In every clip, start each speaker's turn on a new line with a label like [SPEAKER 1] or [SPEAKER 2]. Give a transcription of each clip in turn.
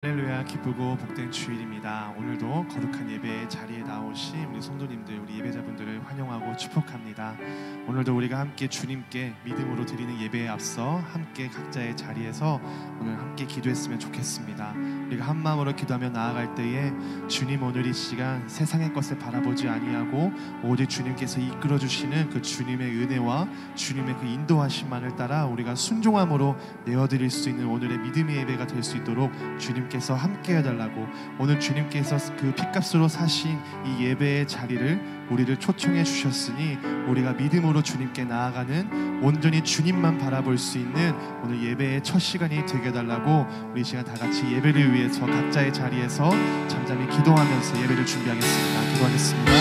[SPEAKER 1] 할렐루야, 기쁘고 복된 주일입니다. 오늘도 거룩한 예배의 자리에 나오신 우리 성도님들, 우리 예배자분들을 환영하고 축복합니다. 오늘도 우리가 함께 주님께 믿음으로 드리는 예배에 앞서 함께 각자의 자리에서 오늘 함께 기도했으면 좋겠습니다. 우리가 한 마음으로 기도하며 나아갈 때에 주님, 오늘 이 시간 세상의 것을 바라보지 아니하고 오직 주님께서 이끌어주시는 그 주님의 은혜와 주님의 그 인도하심만을 따라 우리가 순종함으로 내어드릴 수 있는 오늘의 믿음의 예배가 될 수 있도록 주님께서 함께 해달라고, 오늘 주님께서 그 핏값으로 사신 이 예배의 자리를 우리를 초청해 주셨으니 우리가 믿음으로 주님께 나아가는, 온전히 주님만 바라볼 수 있는 오늘 예배의 첫 시간이 되게 해달라고, 우리 시간 다 같이 예배를 위해서 각자의 자리에서 잠잠히 기도하면서 예배를 준비하겠습니다. 기도하겠습니다.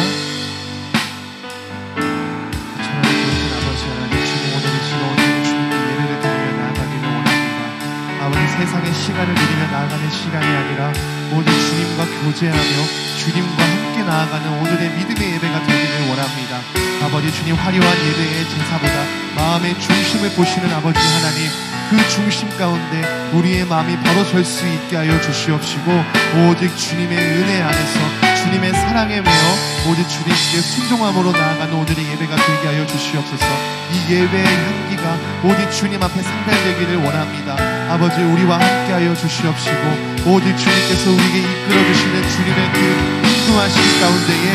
[SPEAKER 1] 세상의 시간을 누리며 나아가는 시간이 아니라 오직 주님과 교제하며 주님과 함께 나아가는 오늘의 믿음의 예배가 되기를 원합니다. 아버지, 주님 화려한 예배의 제사보다 마음의 중심을 보시는 아버지 하나님, 그 중심 가운데 우리의 마음이 바로 설 수 있게 하여 주시옵시고, 오직 주님의 은혜 안에서 주님의 사랑에 매여 오직 주님께 순종함으로 나아가는 오늘의 예배가 되게 하여 주시옵소서. 이 예배의 향기가 오직 주님 앞에 상달되기를 원합니다. 아버지, 우리와 함께 하여 주시옵시고, 오직 주님께서 우리에게 이끌어주시는 주님의 그 인도하심 가운데에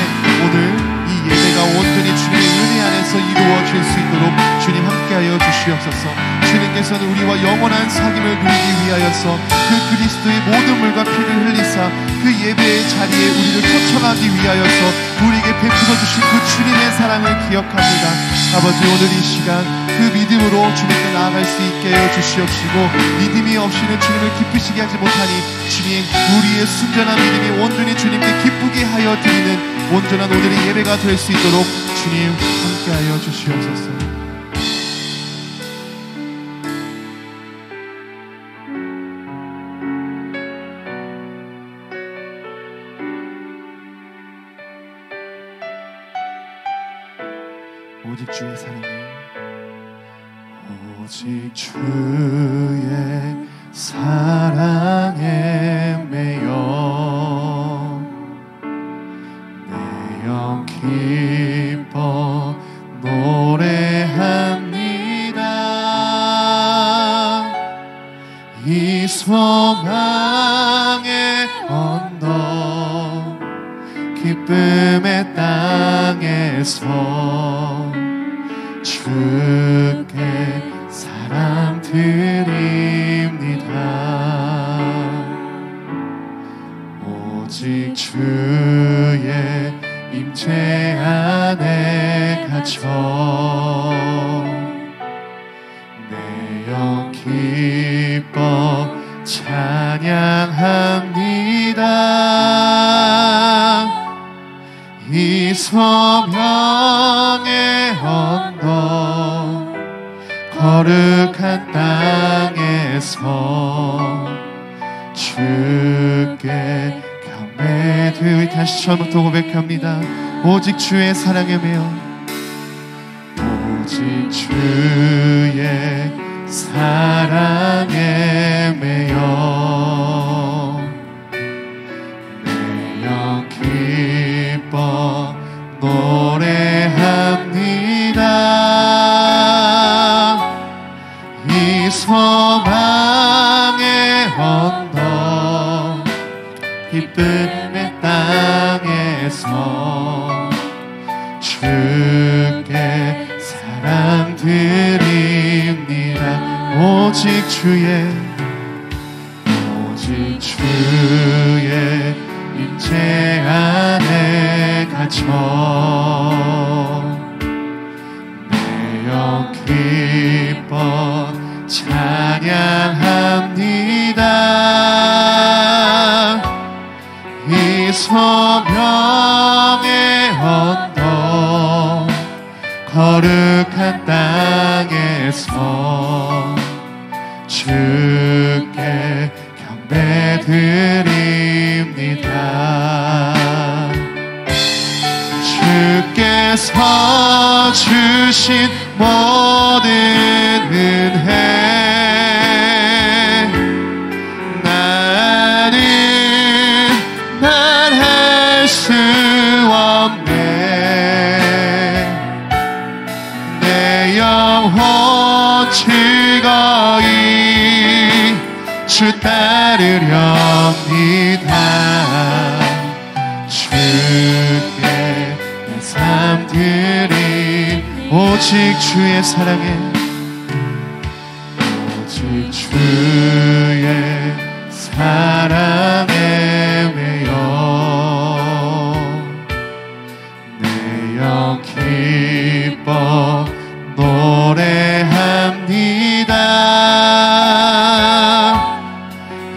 [SPEAKER 1] 오늘 이 예배가 온전히 주님의 은혜 안에서 이루어질 수 있도록 주님 함께하여 주시옵소서. 주님께서는 우리와 영원한 사귐을 누리기 위하여서 그 그리스도의 모든 물과 피를 흘리사 그 예배의 자리에 우리를 초청하기 위하여서 우리에게 베풀어 주신 그 주님의 사랑을 기억합니다. 아버지, 오늘 이 시간 그 믿음으로 주님께 나아갈 수 있게 하여 주시옵시고, 믿음이 없이는 주님을 기쁘시게 하지 못하니 주님, 우리의 순전한 믿음이 온전히 주님께 기쁘게 하여 드리는 온전한 오늘의 예배가 될 수 있도록 주님 함께하여 주시옵소서. 오직 주의 사랑에, 오직 주의 사랑에 매여 내 영 기뻐 노래합니다. 이 소망의 언덕 기쁨의 땅에서 주께 사랑 드립니다. 오직 주의 임재 안에 갇혀 내 영 기뻐 찬양합니다. 이 소명의 언덕 거룩한 땅에서 주께 경배드리, 다시 처음부터 고백합니다. 오직 주의 사랑에 매여, 오직 주의 사랑에 매여 내 영 기뻐 노래합니다. 이 소망의 언덕 기쁨의 땅에서 주께 사랑 드립니다. 오직 주의 임재 안에 갇혀 내 영 기뻐 찬양합니다. 이 소명의 언덕 거룩한 땅에서 주께 경배드립니다. 주께서 주신 모든 은혜 나를 드렵니다. 주께 내 삶 드리 오직 주의 사랑에 오직 주의 사랑에 매여 내 영 기뻐 노래합니다.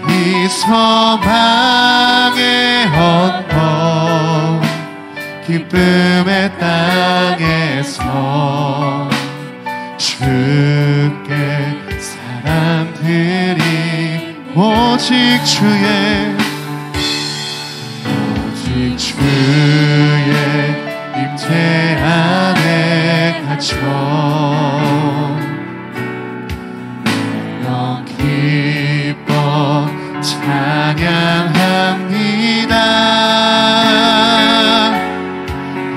[SPEAKER 1] 이 소망의 언덕 기쁨의 땅에서 주께 사랑 드리 오직 주의 임재 안에 갇혀 영 기뻐 찬양합니다.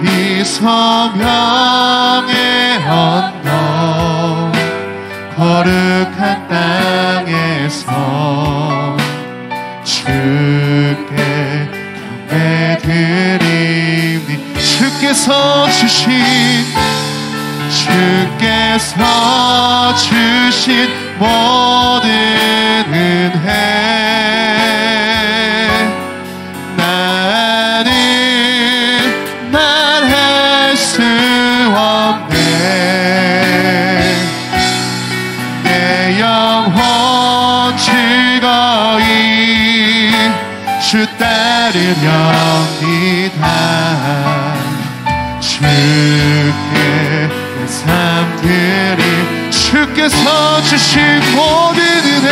[SPEAKER 1] 이 소명의 언덕 거룩한 땅에서 주께 경배드립니다. 주께서 주신 모든 은혜 나는 말할 수 없네. 내 영혼 즐거이 주 따르렵니다. 주께 내 삶 드리 주께서 주신 모든 은혜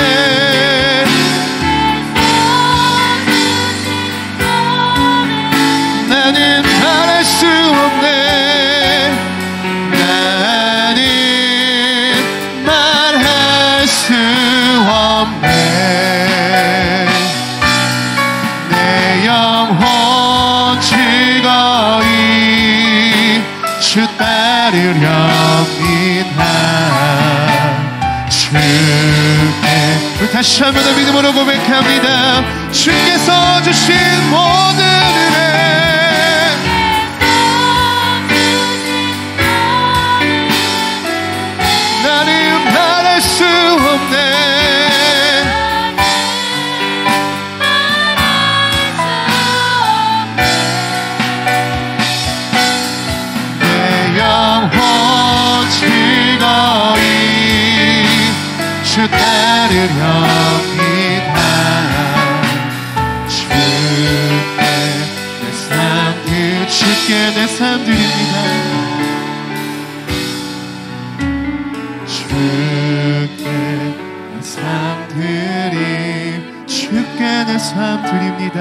[SPEAKER 1] 나는 말할 수 없네. 나는 말할 수 없네. 내 영혼 즐거이 주 따르렵니다. 주께 우리 다시 한 번 더 믿음으로 고백합니다. 주께서 주신 모든 은혜 나는 말할 수 없네. 주 따르렵니다. 주께 내 삶 드립니다. 주께 내 삶 주께 내 삶 드립니다.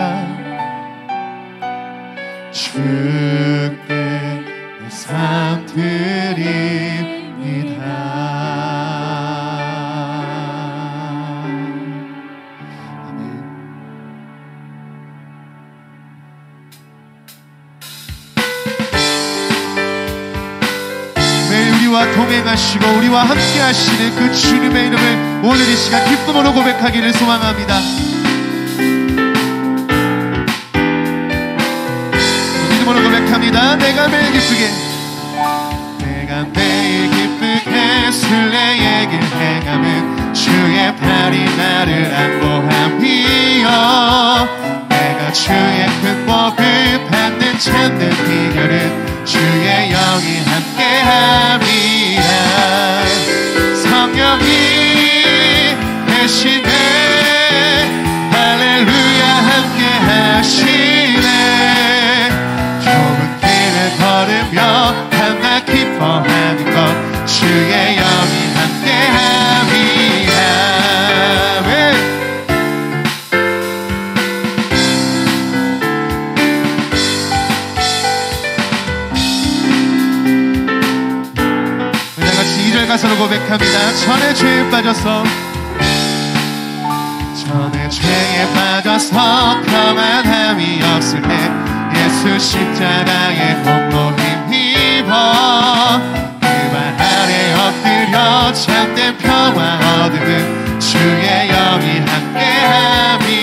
[SPEAKER 1] 주께 내 삶 드립니다. 우리와 동행하시고 우리와 함께 하시는 그 주님의 이름을 오늘 이 시간 기쁨으로 고백하기를 소망합니다. 믿음으로 고백합니다. 내가 매일 기쁘게 순례의 길 행함은 주의 팔이 나를 안보함이여. 내가 주의 큰 복을 받는 참된 비결은 주의 영이 함께함이라. 성령이 계시네 할렐루야 함께하시네. 좁은 길을 걸으며 한나 기뻐하는 것 주의 영이 함께함이라. 가사로 고백합니다. 전에 죄에 빠져서 평안함이 없을 때 예수 십자가의 홈로 힘입어 그 발 아래 엎드려 참된 평화 얻음은 주의 영이 함께함이.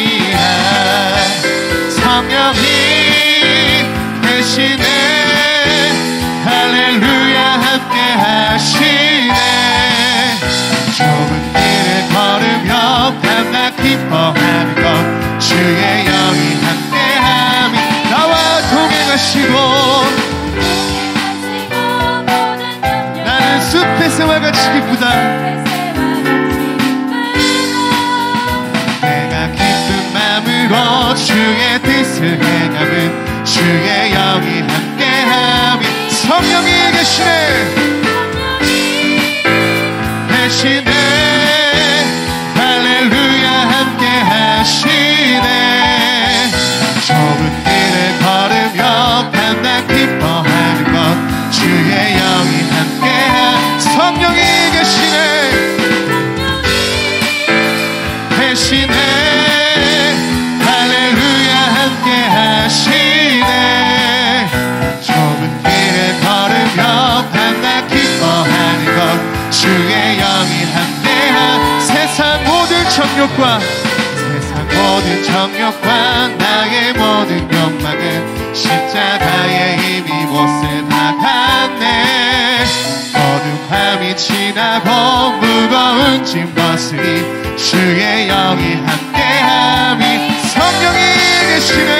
[SPEAKER 1] 주의 영이 함께함이 나와 동행하시고 나는 숲의 새와 같이 기쁘다 내가 기쁜 마음으로 주의 뜻을 행함은 주의 영이 함께함이 성령이 계시네 할렐루야 함께 하시네 좁은 길을 걸으며 밤낮 기뻐하는 것 주의 영이 함께하 성령이 계시네 할렐루야 함께 하시네 좁은 길을 걸으며 밤낮 기뻐하는 것 주의 영이 함께하 세상 모든 정욕과 나의 모든 욕망은 십자가의 힘이 못을 받았네 어두운 밤이 지나고 무거운 짐 벗으니 주의 영이 함께함이 성령이 계시네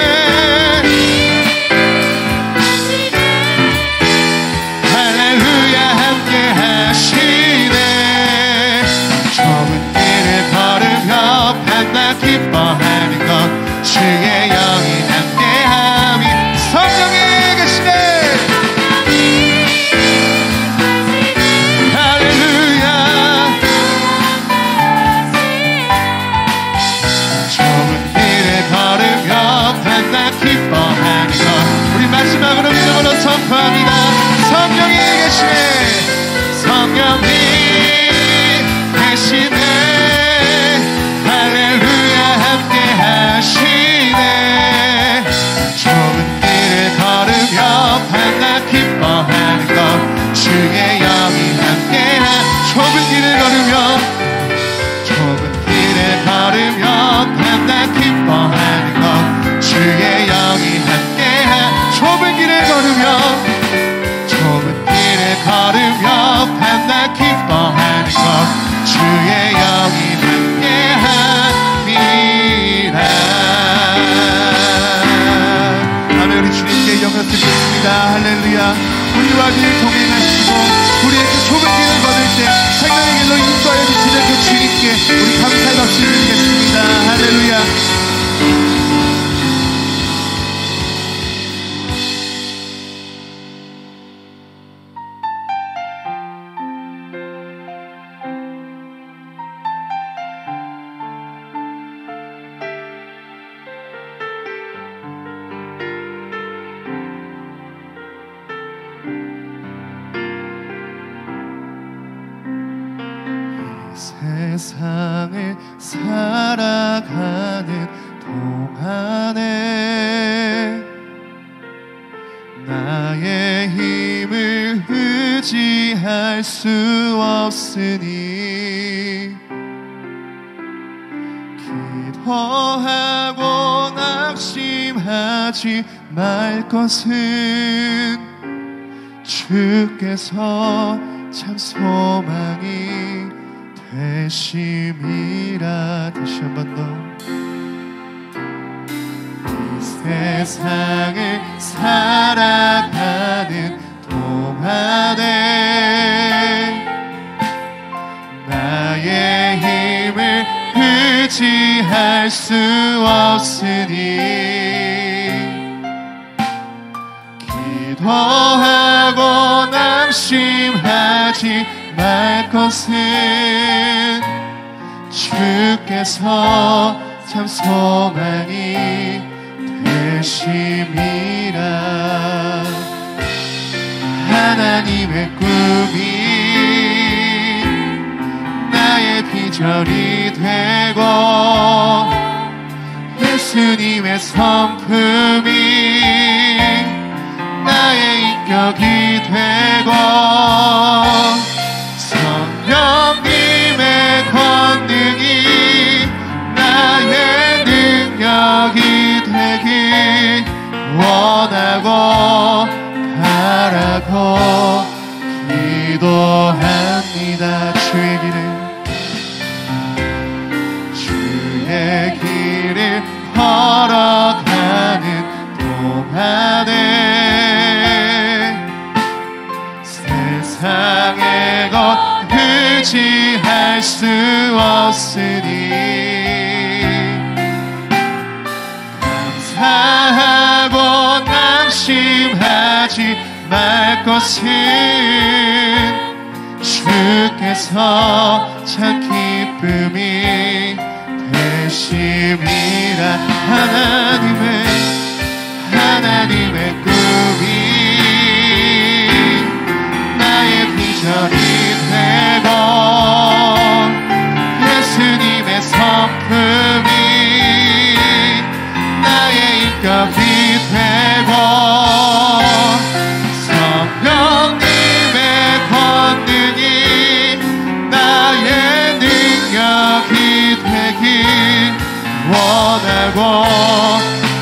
[SPEAKER 1] 할렐루야 함께 하시네 좁은 길을 걸으며 밤낮 기뻐하는 것 주의 영이 함께함이 성령이 계시네 할렐루야 좁은 길을 걸으며 밤낮 기뻐하는 것 우리 마지막으로 믿음으로 선포합니다 성령이 계시네 성령이 계시네 할렐루야 함께 하시네 좁은 길을 걸으며 밤낮 기뻐하는 것 주의 영이 함께하 좁은 길을 걸으며 밤낮 기뻐하는 것 주의 영이 함께하 좁은 길을 걸으며 밤낮 기뻐하는 것 주의 영이 함께함이라 아멘 우리 주님께 영광 드리겠습니다 할렐루야 우리와 늘 동행하시고 우리의 그 좁은 길을 걸을 때 생명의 길로 인도하여 주시는 그 주님께 우리 감사의 박수 드리겠습니다 할렐루야 세상을 살아가는 동안에 나의 힘을 의지할 수 없으니 기도하고 낙심하지 말 것은 주께서 참 소망이 되심이라 다시 한 번 더 이 세상을 살아가는 동안에 나의 힘을 의지할 수 없으니 기도하고 낙심하지 말 것은 주께서 참 소망이 되심이라 하나님의 꿈이 나의 비전이 되고 예수님의 성품이 나의 인격이 되고 성령님의 권능이 나의 능력이 되길 원하고 바라고 기도합니다. 주의 길을 감사하고 남심하지 말 것은 주께서 참 기쁨이 되심이라. 하나님의 꿈이 나의 비전이 되고 예수님의 성품이 나의 인격이 되고 성령님의 권능이 나의 능력이 되길 원하고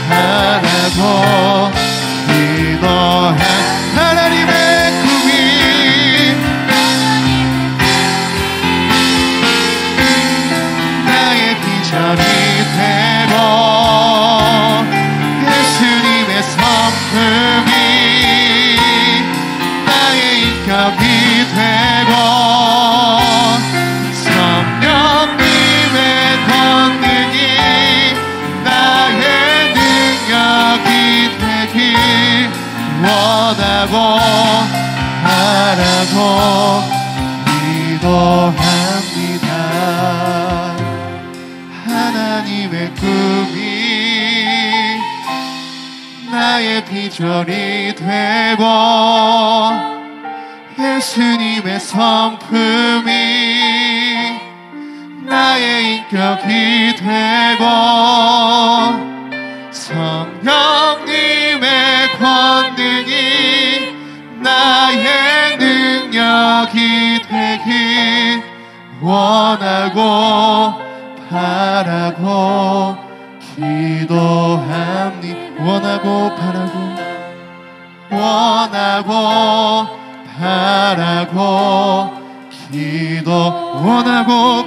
[SPEAKER 1] 바라고 기도한 하나님의 꿈이 나의 비전이 되고 예수님의 성품이 나의 인격이 되고 성령님의 권능이 나의 능력이 되길 원하고 바라고 기도합니다. 하나님의 꿈이 나의 비전이 되고 예수님의 성품이 나의 인격이 되고 성령님의 권능이 나의 능력이 되길 원하고 바라고 기도합니다. 원하고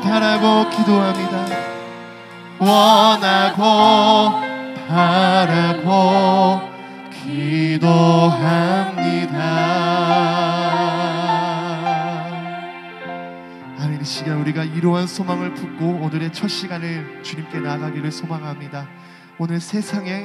[SPEAKER 1] 바라고 기도합니다. 원하고 바라고 기도합니다. 하나님, 이 시간 우리가 이러한 소망을 품고 오늘의 첫 시간을 주님께 나아가기를 소망합니다. 오늘 세상의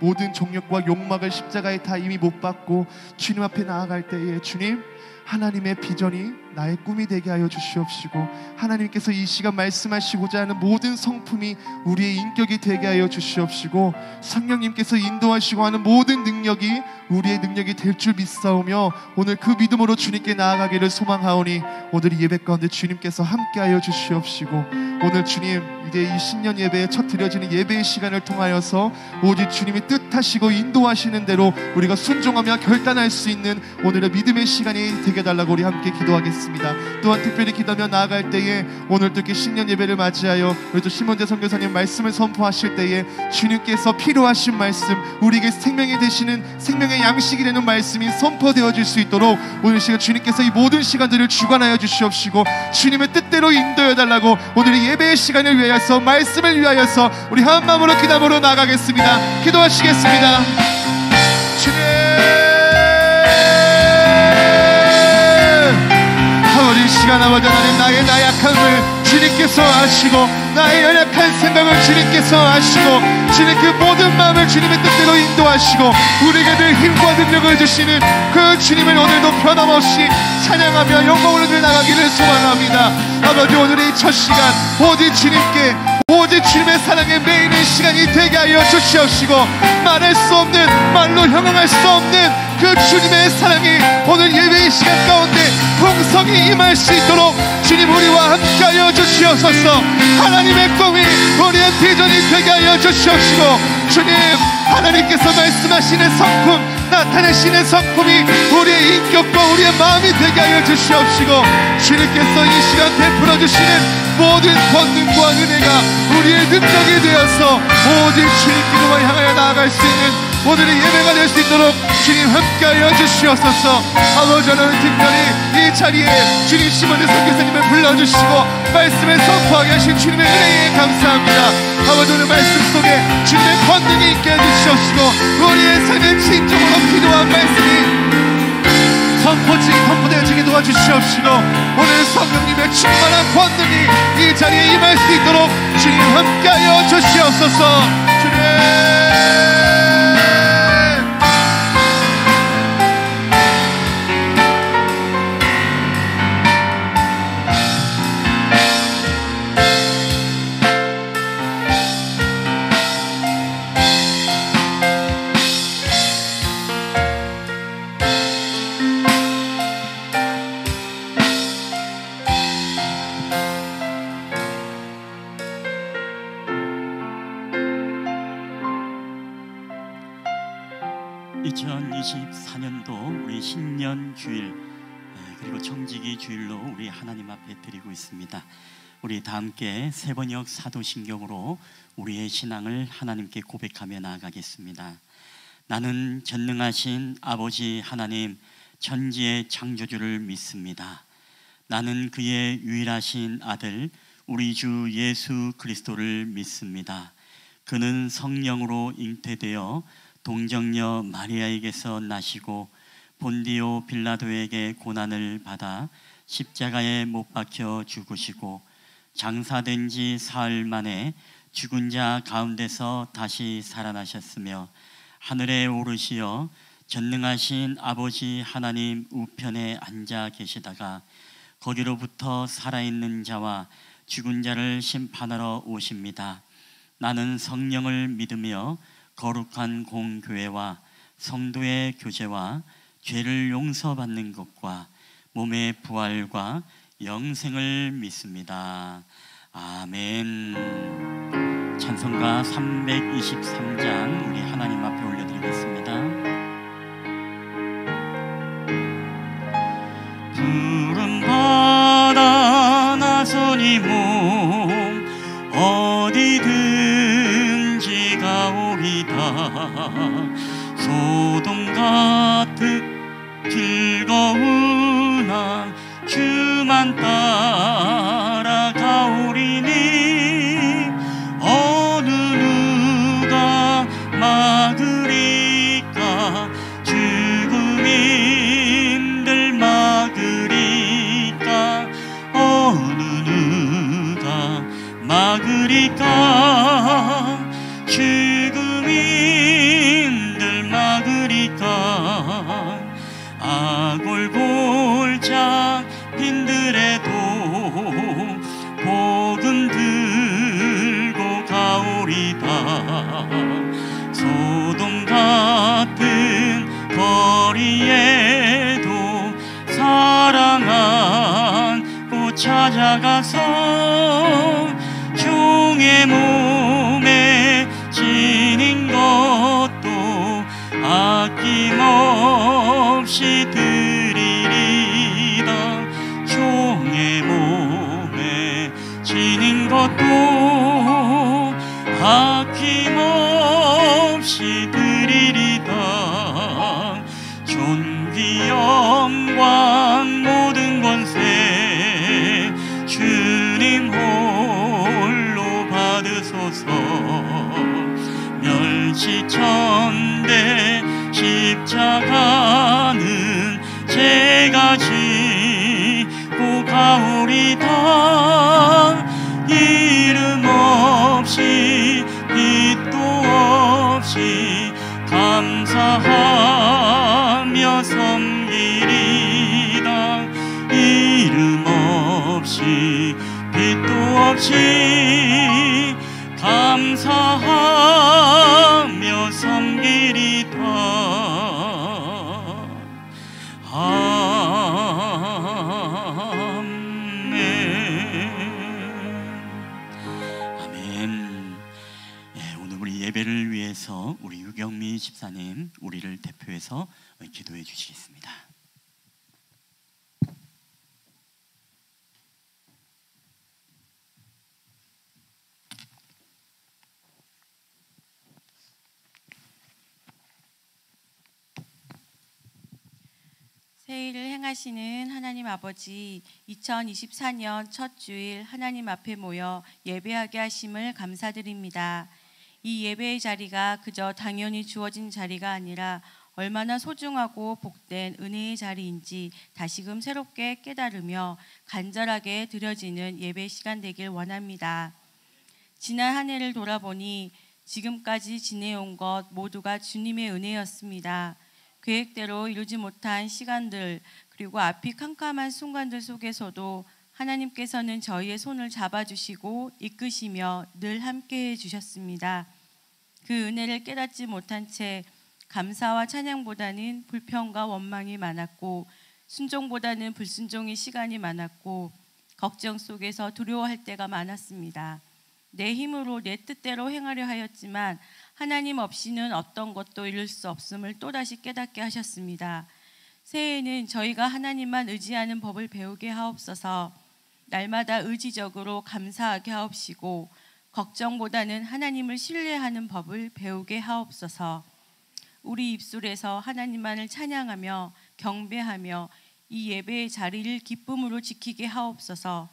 [SPEAKER 1] 모든 정욕과 욕망을 십자가에 다 이미 못 받고 주님 앞에 나아갈 때에 주님, 하나님의 비전이 나의 꿈이 되게 하여 주시옵시고 하나님께서 이 시간 말씀하시고자 하는 모든 성품이 우리의 인격이 되게 하여 주시옵시고 성령님께서 인도하시고 하는 모든 능력이 우리의 능력이 될 줄 믿사오며 오늘 그 믿음으로 주님께 나아가기를 소망하오니 오늘 이 예배 가운데 주님께서 함께하여 주시옵시고 오늘 주님 이제 이 신년 예배에 첫 드려지는 예배의 시간을 통하여서 오직 주님이 뜻하시고 인도하시는 대로 우리가 순종하며 결단할 수 있는 오늘의 믿음의 시간이 되게 달라고 우리 함께 기도하겠습니다. 또한 특별히 기도하며 나아갈 때에 오늘 또 이렇게 신년 예배를 맞이하여 우리 또 심원재 선교사님 말씀을 선포하실 때에 주님께서 필요하신 말씀, 우리에게 생명이 되시는 생명의 양식이 되는 말씀이 선포되어질 수 있도록 오늘 시간 주님께서 이 모든 시간들을 주관하여 주시옵시고 주님의 뜻대로 인도해 달라고 오늘의 예배의 시간을 위하여서 말씀을 위하여서 우리 한 마음으로 기도하러 나가겠습니다. 기도하시겠습니다. 주님, 어린 시간 아버지 하나님, 나의 나약함을 주님께서 아시고 나의 연약한 생각을 주님께서 아시고 주님 그 모든 마음을 주님의 뜻대로 인도하시고 우리에게 늘 힘과 능력을 주시는 그 주님을 오늘도 변함없이 찬양하며 영광을 드려 나가기를 소망합니다. 아버지, 오늘의 첫 시간 오직 주님께 오직 주님의 사랑에 매이는 시간이 되게 하여 주시옵시고 말할 수 없는, 말로 형용할 수 없는 그 주님의 사랑이 오늘 예배의 시간 가운데 풍성히 임할 수 있도록 주님 우리와 함께하여 주시옵소서. 하나님의 꿈이 우리의 비전이 되게 하여 주시옵시고 주님, 하나님께서 말씀하시는 성품, 나타내시는 성품이 우리의 인격과 우리의 마음이 되게 하여 주시옵시고 주님께서 이 시간 베풀어 주시는 모든 권능과 은혜가 우리의 능력이 되어서 오직 주님께로만 향하여 나아갈 수 있는 오늘의 예배가 될 수 있도록 주님 함께하여 주시옵소서. 아버지, 오늘 특별히 이 자리에 주님 심원재 선교사님을 불러주시고 말씀을 선포하게 하신 주님의 은혜에 감사합니다. 아버지, 오늘 말씀 속에 주님의 권능이 있게 해주시옵시고 우리의 삶의 진정으로 기도한 말씀이 선포되어지게 도와주시옵시고 오늘 성령님의 충만한 권능이 이 자리에 임할 수 있도록 주님 함께하여 주시옵소서. 주님,
[SPEAKER 2] 2024년도 우리 신년 주일 그리고 청지기 주일로 우리 하나님 앞에 드리고 있습니다. 우리 다 함께 세번역 사도신경으로 우리의 신앙을 하나님께 고백하며 나아가겠습니다. 나는 전능하신 아버지 하나님 천지의 창조주를 믿습니다. 나는 그의 유일하신 아들 우리 주 예수 그리스도를 믿습니다. 그는 성령으로 잉태되어 동정녀 마리아에게서 나시고 본디오 빌라도에게 고난을 받아 십자가에 못 박혀 죽으시고 장사된 지 사흘 만에 죽은 자 가운데서 다시 살아나셨으며 하늘에 오르시어 전능하신 아버지 하나님 우편에 앉아 계시다가 거기로부터 살아있는 자와 죽은 자를 심판하러 오십니다. 나는 성령을 믿으며 거룩한 공교회와 성도의 교제와 죄를 용서받는 것과 몸의 부활과 영생을 믿습니다. 아멘. 찬송가 323장 우리 하나님 앞에 올려드리겠습니다. 푸른 바다 나선이 몸 어디든지 가오리다. 소돔 같은 즐거운 한 주만 따라가오리니 어느 누가 막으리까. 죽음인들 막으리까. 어느 누가 막으리까. 죽음인들 막으리까. 아골골짝 빈들에도 복음 들고 가오리다. 소돔 같은 거리에도 사랑 안고 찾아가서 종의 몸에 지닌 것도 아낌없이 드리리다. 종의 몸에 지닌 것도 아낌없이 드리리다. 존귀 영광 모든 권세 주님 홀로 받으소서. 멸치천대 십자가는 제가 지고 가오리다. 이름 없이 빛도 없이 감사하며 섬기리다. 이름 없이 빛도 없이 감사하며 섬기리다. 아멘. 아멘. 오늘 우리 예배를 위해서 우리 유경미 집사님 우리를 대표해서 기도해 주시겠습니다.
[SPEAKER 3] 새 일을 행하시는 하나님 아버지, 2024년 첫 주일 하나님 앞에 모여 예배하게 하심을 감사드립니다. 이 예배의 자리가 그저 당연히 주어진 자리가 아니라 얼마나 소중하고 복된 은혜의 자리인지 다시금 새롭게 깨달으며 간절하게 드려지는 예배 시간 되길 원합니다. 지난 한 해를 돌아보니 지금까지 지내온 것 모두가 주님의 은혜였습니다. 계획대로 이루지 못한 시간들 그리고 앞이 캄캄한 순간들 속에서도 하나님께서는 저희의 손을 잡아주시고 이끄시며 늘 함께해 주셨습니다. 그 은혜를 깨닫지 못한 채 감사와 찬양보다는 불평과 원망이 많았고 순종보다는 불순종의 시간이 많았고 걱정 속에서 두려워할 때가 많았습니다. 내 힘으로 내 뜻대로 행하려 하였지만 하나님 없이는 어떤 것도 이룰 수 없음을 또다시 깨닫게 하셨습니다. 새해에는 저희가 하나님만 의지하는 법을 배우게 하옵소서. 날마다 의지적으로 감사하게 하옵시고 걱정보다는 하나님을 신뢰하는 법을 배우게 하옵소서. 우리 입술에서 하나님만을 찬양하며 경배하며 이 예배의 자리를 기쁨으로 지키게 하옵소서.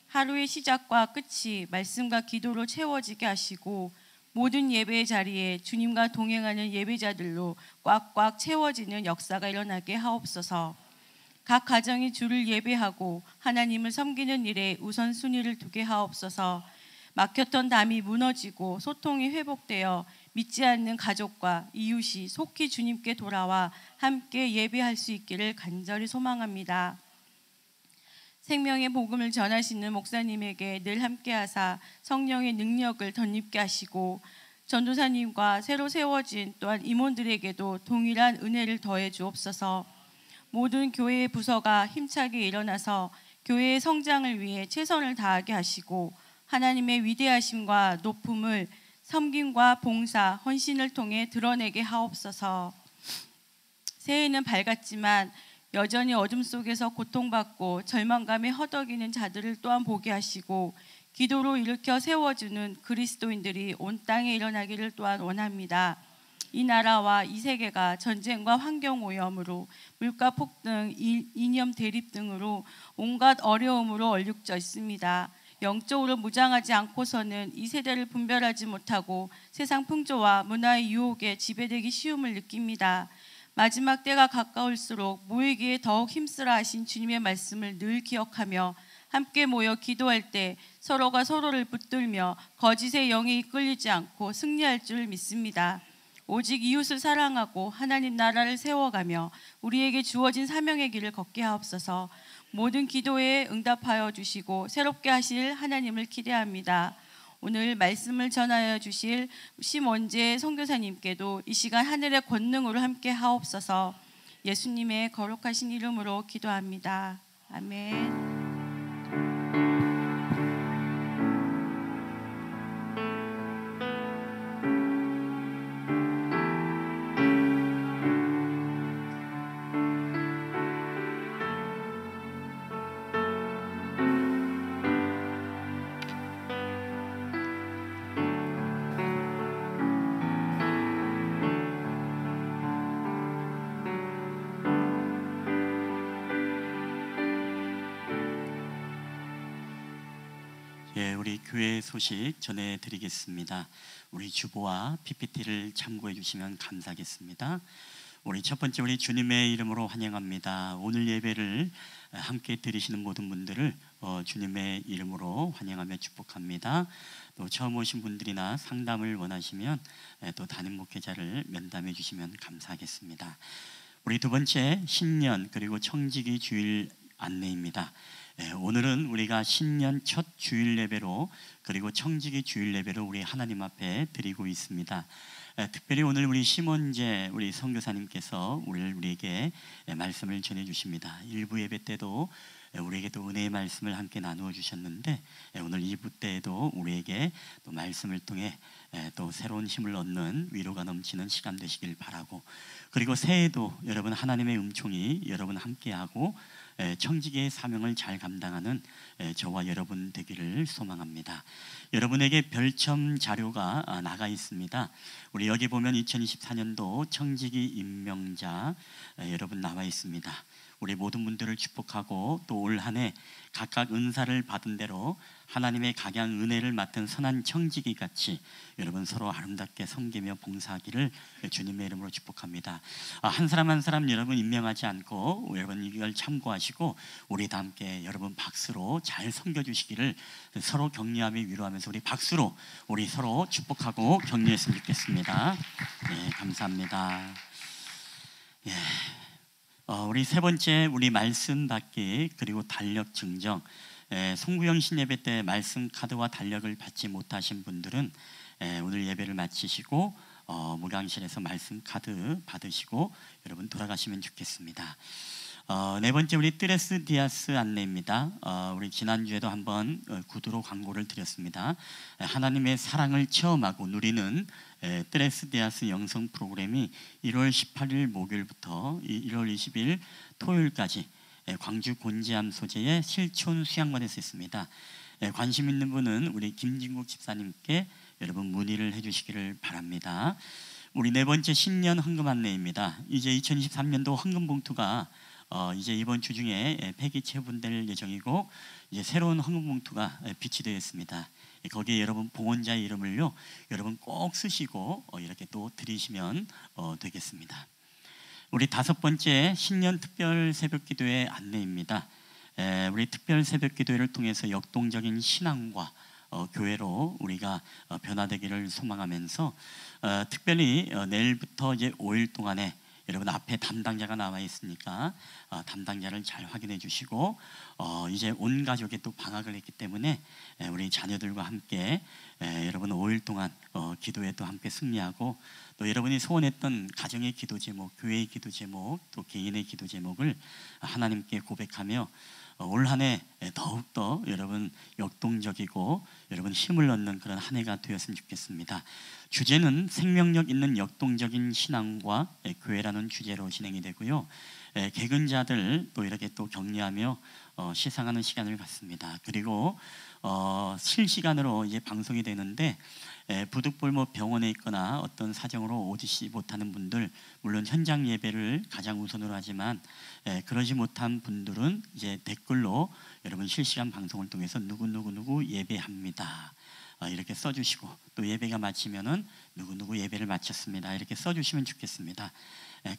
[SPEAKER 3] 하루의 시작과 끝이 말씀과 기도로 채워지게 하시고 모든 예배의 자리에 주님과 동행하는 예배자들로 꽉꽉 채워지는 역사가 일어나게 하옵소서. 각 가정이 주를 예배하고 하나님을 섬기는 일에 우선순위를 두게 하옵소서. 막혔던 담이 무너지고 소통이 회복되어 믿지 않는 가족과 이웃이 속히 주님께 돌아와 함께 예배할 수 있기를 간절히 소망합니다. 생명의 복음을 전하시는 목사님에게 늘 함께하사 성령의 능력을 덧입게 하시고 전도사님과 새로 세워진 또한 임원들에게도 동일한 은혜를 더해 주옵소서. 모든 교회의 부서가 힘차게 일어나서 교회의 성장을 위해 최선을 다하게 하시고 하나님의 위대하심과 높음을 섬김과 봉사, 헌신을 통해 드러내게 하옵소서. 새해는 밝았지만 여전히 어둠 속에서 고통받고 절망감에 허덕이는 자들을 또한 보게 하시고 기도로 일으켜 세워주는 그리스도인들이 온 땅에 일어나기를 또한 원합니다. 이 나라와 이 세계가 전쟁과 환경오염으로 물가 폭등, 이념 대립 등으로 온갖 어려움으로 얼룩져 있습니다. 영적으로 무장하지 않고서는 이 세대를 분별하지 못하고 세상 풍조와 문화의 유혹에 지배되기 쉬움을 느낍니다. 마지막 때가 가까울수록 모이기에 더욱 힘쓰라 하신 주님의 말씀을 늘 기억하며 함께 모여 기도할 때 서로가 서로를 붙들며 거짓의 영에 이끌리지 않고 승리할 줄 믿습니다. 오직 이웃을 사랑하고 하나님 나라를 세워가며 우리에게 주어진 사명의 길을 걷게 하옵소서. 모든 기도에 응답하여 주시고 새롭게 하실 하나님을 기대합니다. 오늘 말씀을 전하여 주실 심원재 선교사님께도 이 시간 하늘의 권능으로 함께 하옵소서. 예수님의 거룩하신 이름으로 기도합니다. 아멘.
[SPEAKER 2] 우리 교회 소식 전해드리겠습니다. 우리 주보와 PPT를 참고해 주시면 감사하겠습니다. 우리 첫 번째, 우리 주님의 이름으로 환영합니다. 오늘 예배를 함께 드리시는 모든 분들을 주님의 이름으로 환영하며 축복합니다. 또 처음 오신 분들이나 상담을 원하시면 또 담임 목회자를 면담해 주시면 감사하겠습니다. 우리 두 번째, 신년 그리고 청지기 주일 안내입니다. 오늘은 우리가 신년 첫 주일 예배로 그리고 청지기 주일 예배로 우리 하나님 앞에 드리고 있습니다. 특별히 오늘 우리 심원재 우리 선교사님께서 우리에게 말씀을 전해 주십니다. 1부 예배 때도 우리에게도 은혜의 말씀을 함께 나누어 주셨는데 오늘 2부 때에도 우리에게 또 말씀을 통해 또 새로운 힘을 얻는 위로가 넘치는 시간 되시길 바라고, 그리고 새해에도 여러분 하나님의 음총이 여러분 함께하고 청지기의 사명을 잘 감당하는 저와 여러분 되기를 소망합니다. 여러분에게 별첨 자료가 나가 있습니다. 우리 여기 보면 2024년도 청지기 임명자 여러분 나와 있습니다. 우리 모든 분들을 축복하고 또 올 한 해 각각 은사를 받은 대로 하나님의 각양 은혜를 맡은 선한 청지기 같이 여러분 서로 아름답게 섬기며 봉사하기를 주님의 이름으로 축복합니다. 한 사람 한 사람 여러분 임명하지 않고 여러분 이걸 참고하시고 우리 다 함께 여러분 박수로 잘 섬겨주시기를 서로 격려하며 위로하면서 우리 박수로 우리 서로 축복하고 격려했으면 좋겠습니다. 네, 감사합니다. 예. 우리 세 번째, 우리 말씀 받기 그리고 달력 증정. 송구영 신예배 때 말씀 카드와 달력을 받지 못하신 분들은 오늘 예배를 마치시고 무강실에서 말씀 카드 받으시고 여러분 돌아가시면 좋겠습니다. 네 번째 우리 뜨레스 디아스 안내입니다. 우리 지난주에도 한번 구두로 광고를 드렸습니다. 하나님의 사랑을 체험하고 누리는 뜨레스 디아스 영성 프로그램이 1월 18일 목요일부터 1월 20일 토요일까지 광주 곤지암 소재의 실촌 수양관에서 있습니다. 관심 있는 분은 우리 김진국 집사님께 여러분 문의를 해주시기를 바랍니다. 우리 네 번째 신년 헌금 안내입니다. 이제 2023년도 헌금 봉투가 이제 이번 주 중에 폐기 처분될 예정이고 이제 새로운 헌금 봉투가 비치되어 있습니다. 거기에 여러분 봉헌자의 이름을요 여러분 꼭 쓰시고 이렇게 또 드리시면 되겠습니다. 우리 다섯 번째 신년 특별 새벽기도회 안내입니다. 우리 특별 새벽기도회를 통해서 역동적인 신앙과 교회로 우리가 변화되기를 소망하면서 특별히 내일부터 이제 5일 동안에 여러분 앞에 담당자가 나와 있으니까 담당자를 잘 확인해 주시고 이제 온 가족이 또 방학을 했기 때문에 우리 자녀들과 함께 여러분 5일 동안 기도에 또 함께 승리하고 또 여러분이 소원했던 가정의 기도 제목, 교회의 기도 제목, 또 개인의 기도 제목을 하나님께 고백하며 올 한 해 더욱더 여러분 역동적이고 여러분 힘을 얻는 그런 한 해가 되었으면 좋겠습니다. 주제는 생명력 있는 역동적인 신앙과 교회라는 주제로 진행이 되고요. 개근자들 또 이렇게 또 격려하며 시상하는 시간을 갖습니다. 그리고 실시간으로 이제 방송이 되는데 부득불 뭐 병원에 있거나 어떤 사정으로 오지 못하는 분들 물론 현장 예배를 가장 우선으로 하지만 그러지 못한 분들은 이제 댓글로 여러분 실시간 방송을 통해서 누구 예배합니다 이렇게 써주시고 또 예배가 마치면은 누구 예배를 마쳤습니다 이렇게 써주시면 좋겠습니다.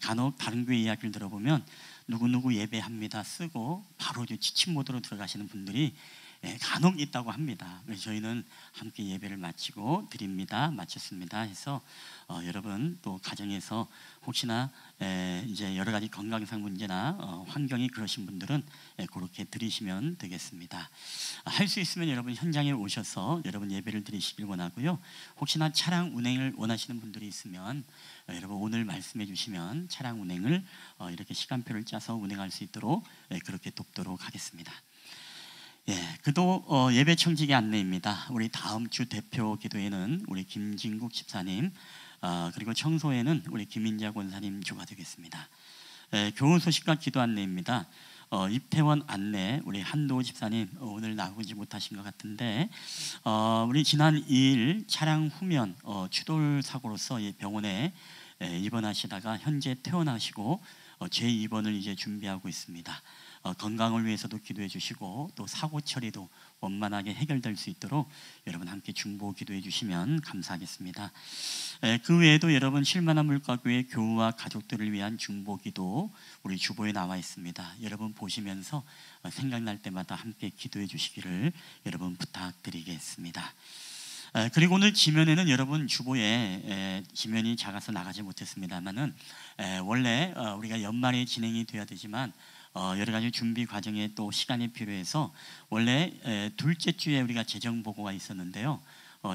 [SPEAKER 2] 간혹 다른 교회 이야기를 들어보면 누구 예배합니다 쓰고 바로 지침 모드로 들어가시는 분들이 간혹 있다고 합니다. 그래서 저희는 함께 예배를 마치고 드립니다 마쳤습니다 해서 여러분 또 가정에서 혹시나 이제 여러 가지 건강상 문제나 환경이 그러신 분들은 그렇게 드리시면 되겠습니다. 할 수 있으면 여러분 현장에 오셔서 여러분 예배를 드리시길 원하고요. 혹시나 차량 운행을 원하시는 분들이 있으면 여러분 오늘 말씀해 주시면 차량 운행을 이렇게 시간표를 짜서 운행할 수 있도록 그렇게 돕도록 하겠습니다. 그도 예배 청지기 안내입니다. 우리 다음 주 대표 기도회는 우리 김진국 집사님 그리고 청소회는 우리 김인자 권사님 주가 되겠습니다. 교훈 소식과 기도 안내입니다. 입퇴원 안내 우리 한도 집사님 오늘 나오지 못하신 것 같은데 우리 지난 2일 차량 후면 추돌 사고로서 병원에 입원하시다가 현재 퇴원하시고 재입원을 이제 준비하고 있습니다. 건강을 위해서도 기도해 주시고 또 사고 처리도 원만하게 해결될 수 있도록 여러분 함께 중보 기도해 주시면 감사하겠습니다. 그 외에도 여러분 실만한 물가교회 교우와 가족들을 위한 중보 기도 우리 주보에 나와 있습니다. 여러분 보시면서 생각날 때마다 함께 기도해 주시기를 여러분 부탁드리겠습니다. 그리고 오늘 지면에는 여러분 주보에 지면이 작아서 나가지 못했습니다만은 원래 우리가 연말에 진행이 돼야 되지만 여러 가지 준비 과정에 또 시간이 필요해서 원래 둘째 주에 우리가 재정 보고가 있었는데요.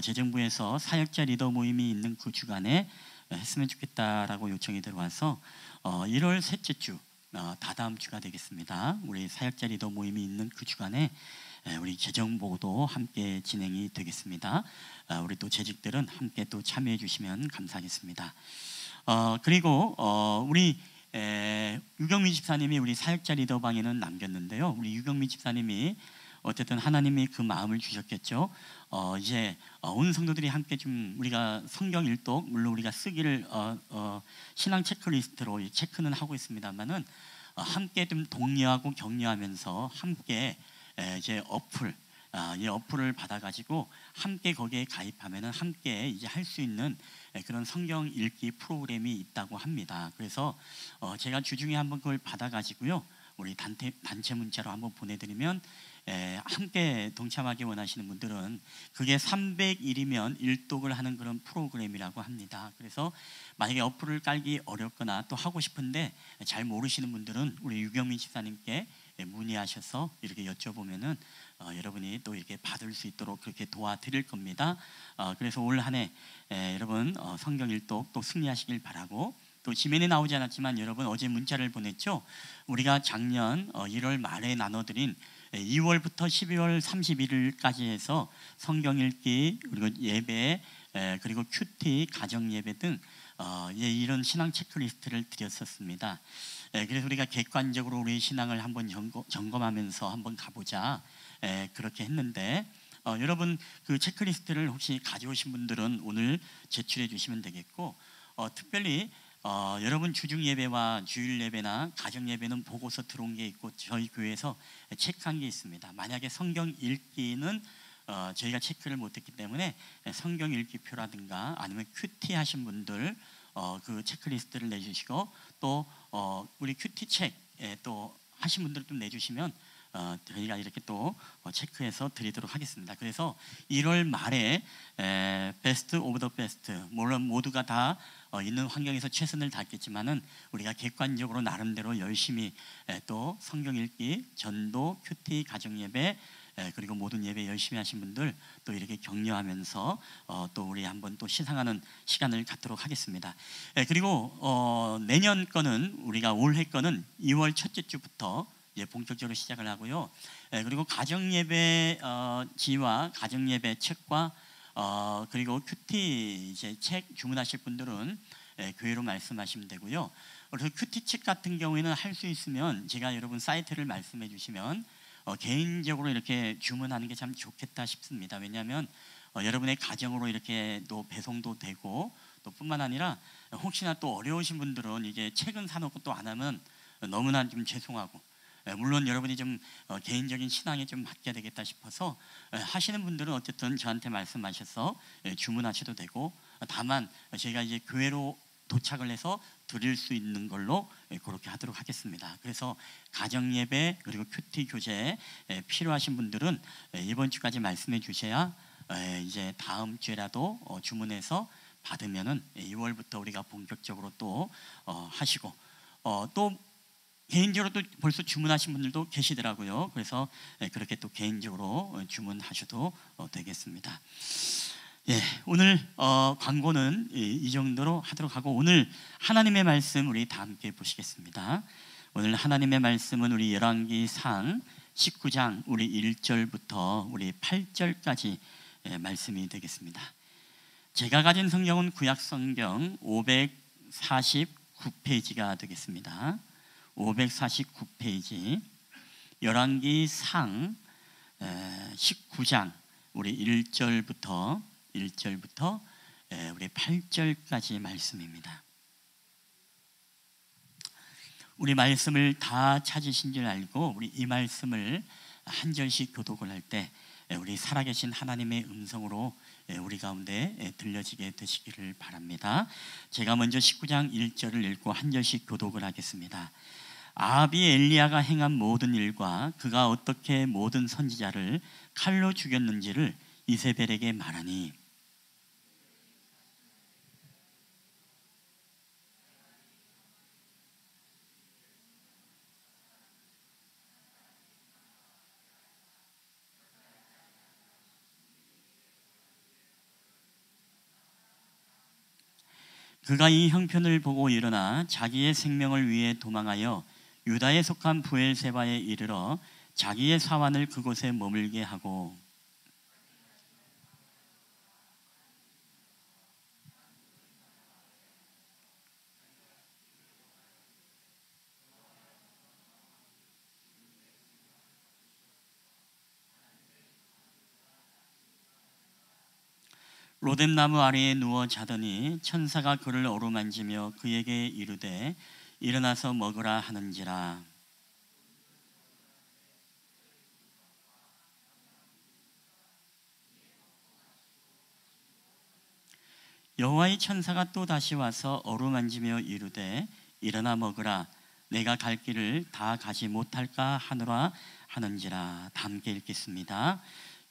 [SPEAKER 2] 재정부에서 사역자 리더 모임이 있는 그 주간에 했으면 좋겠다라고 요청이 들어와서 1월 셋째 주 다다음 주가 되겠습니다. 우리 사역자 리더 모임이 있는 그 주간에 우리 재정 보고도 함께 진행이 되겠습니다. 우리 또 재직들은 함께 또 참여해 주시면 감사하겠습니다. 그리고 우리 유경미 집사님이 우리 사역자 리더방에는 남겼는데요. 우리 유경미 집사님이 어쨌든 하나님이 그 마음을 주셨겠죠. 이제 온 성도들이 함께 좀 우리가 성경 일독 물론 우리가 쓰기를 신앙 체크리스트로 체크는 하고 있습니다만은 함께 좀 독려하고 격려하면서 함께 이제 이 어플을 받아가지고 함께 거기에 가입하면은 함께 이제 할 수 있는 그런 성경 읽기 프로그램이 있다고 합니다. 그래서 제가 주중에 한번 그걸 받아가지고요 우리 단체 문자로 한번 보내드리면 함께 동참하기 원하시는 분들은 그게 300일이면 일독을 하는 그런 프로그램이라고 합니다. 그래서 만약에 어플을 깔기 어렵거나 또 하고 싶은데 잘 모르시는 분들은 우리 유경민 집사님께 문의하셔서 이렇게 여쭤보면은 여러분이 또 이렇게 받을 수 있도록 그렇게 도와드릴 겁니다. 그래서 올 한 해 여러분 성경 일독 또 승리하시길 바라고 또 지면에 나오지 않았지만 여러분 어제 문자를 보냈죠. 우리가 작년 1월 말에 나눠드린 2월부터 12월 31일까지 해서 성경 읽기 그리고 예배 그리고 큐티 가정 예배 등 이런 신앙 체크리스트를 드렸었습니다. 그래서 우리가 객관적으로 우리 신앙을 한번 점검하면서 한번 가보자 그렇게 했는데 여러분 그 체크리스트를 혹시 가져오신 분들은 오늘 제출해 주시면 되겠고 특별히 여러분 주중 예배와 주일 예배나 가정 예배는 보고서 들어온 게 있고 저희 교회에서 체크한 게 있습니다. 만약에 성경 읽기는 저희가 체크를 못했기 때문에 성경 읽기표라든가 아니면 큐티 하신 분들 그 체크리스트를 내주시고 또 우리 큐티 책 또 하신 분들 좀 내주시면 저희가 이렇게 또 체크해서 드리도록 하겠습니다. 그래서 1월 말에 베스트 오브 더 베스트 물론 모두가 다 있는 환경에서 최선을 다했겠지만은 우리가 객관적으로 나름대로 열심히 또 성경 읽기, 전도, 큐티, 가정 예배 그리고 모든 예배 열심히 하신 분들 또 이렇게 격려하면서 또 우리 한번 또 시상하는 시간을 갖도록 하겠습니다. 그리고 내년 거는 우리가 올해 거는 2월 첫째 주부터 이제 본격적으로 시작을 하고요. 그리고 가정 예배 지와 가정 예배 책과 그리고 큐티 이제 책 주문하실 분들은 교회로 말씀하시면 되고요. 그래서 큐티 책 같은 경우에는 할 수 있으면 제가 여러분 사이트를 말씀해 주시면 개인적으로 이렇게 주문하는 게 참 좋겠다 싶습니다. 왜냐하면 여러분의 가정으로 이렇게 또 배송도 되고 또 뿐만 아니라 혹시나 또 어려우신 분들은 이게 책은 사놓고 또 안 하면 너무나 좀 죄송하고 물론 여러분이 좀 개인적인 신앙에 좀 맡겨야 되겠다 싶어서 하시는 분들은 어쨌든 저한테 말씀하셔서 주문하셔도 되고 다만 저희가 이제 교회로 도착을 해서 드릴 수 있는 걸로 그렇게 하도록 하겠습니다. 그래서 가정 예배 그리고 큐티 교재 필요하신 분들은 이번 주까지 말씀해 주셔야 이제 다음 주에라도 주문해서 받으면은 2월부터 우리가 본격적으로 또 하시고 또 개인적으로 또 벌써 주문하신 분들도 계시더라고요. 그래서 그렇게 또 개인적으로 주문하셔도 되겠습니다. 오늘 광고는 이 정도로 하도록 하고 오늘 하나님의 말씀 우리 다 함께 보시겠습니다. 오늘 하나님의 말씀은 우리 열왕기상 19장 우리 1절부터 우리 8절까지 말씀이 되겠습니다. 제가 가진 성경은 구약 성경 549페이지가 되겠습니다. 549페이지 열왕기상 19장 우리 1절부터 우리 8절까지 말씀입니다. 우리 말씀을 다 찾으신 줄 알고 우리 이 말씀을 한 절씩 교독을 할 때 우리 살아계신 하나님의 음성으로 우리 가운데 들려지게 되시기를 바랍니다. 제가 먼저 19장 1절을 읽고 한 절씩 교독을 하겠습니다. 아합이 엘리야가 행한 모든 일과 그가 어떻게 모든 선지자를 칼로 죽였는지를 이세벨에게 말하니 그가 이 형편을 보고 일어나 자기의 생명을 위해 도망하여 유다에 속한 브엘세바에 이르러 자기의 사환을 그곳에 머물게 하고 로뎀나무 아래에 누워 자더니 천사가 그를 어루만지며 그에게 이르되 일어나서 먹으라 하는지라. 여호와의 천사가 또 다시 와서 어루만지며 이르되 일어나 먹으라. 내가 갈 길을 다 가지 못할까 하노라 하는지라. 다 함께 읽겠습니다.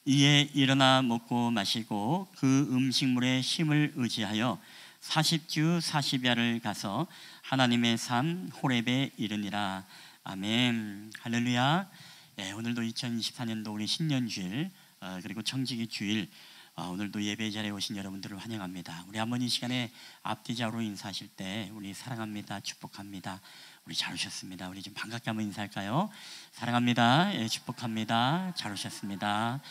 [SPEAKER 2] 이에 일어나 먹고 마시고 그 음식물의 힘을 의지하여 40주 40야를 가서 하나님의 산 호렙에 이르니라. 아멘. 할렐루야. 오늘도 2024년도 우리 신년주일 그리고 청지기 주일 오늘도 예배 자리에 오신 여러분들을 환영합니다. 우리 한번 이 시간에 앞뒤좌우로 인사하실 때 우리 사랑합니다, 축복합니다. 우리 잘 오셨습니다. 우리 좀 반갑게 한번 인사할까요? 사랑합니다, 예, 축복합니다. 잘 오셨습니다.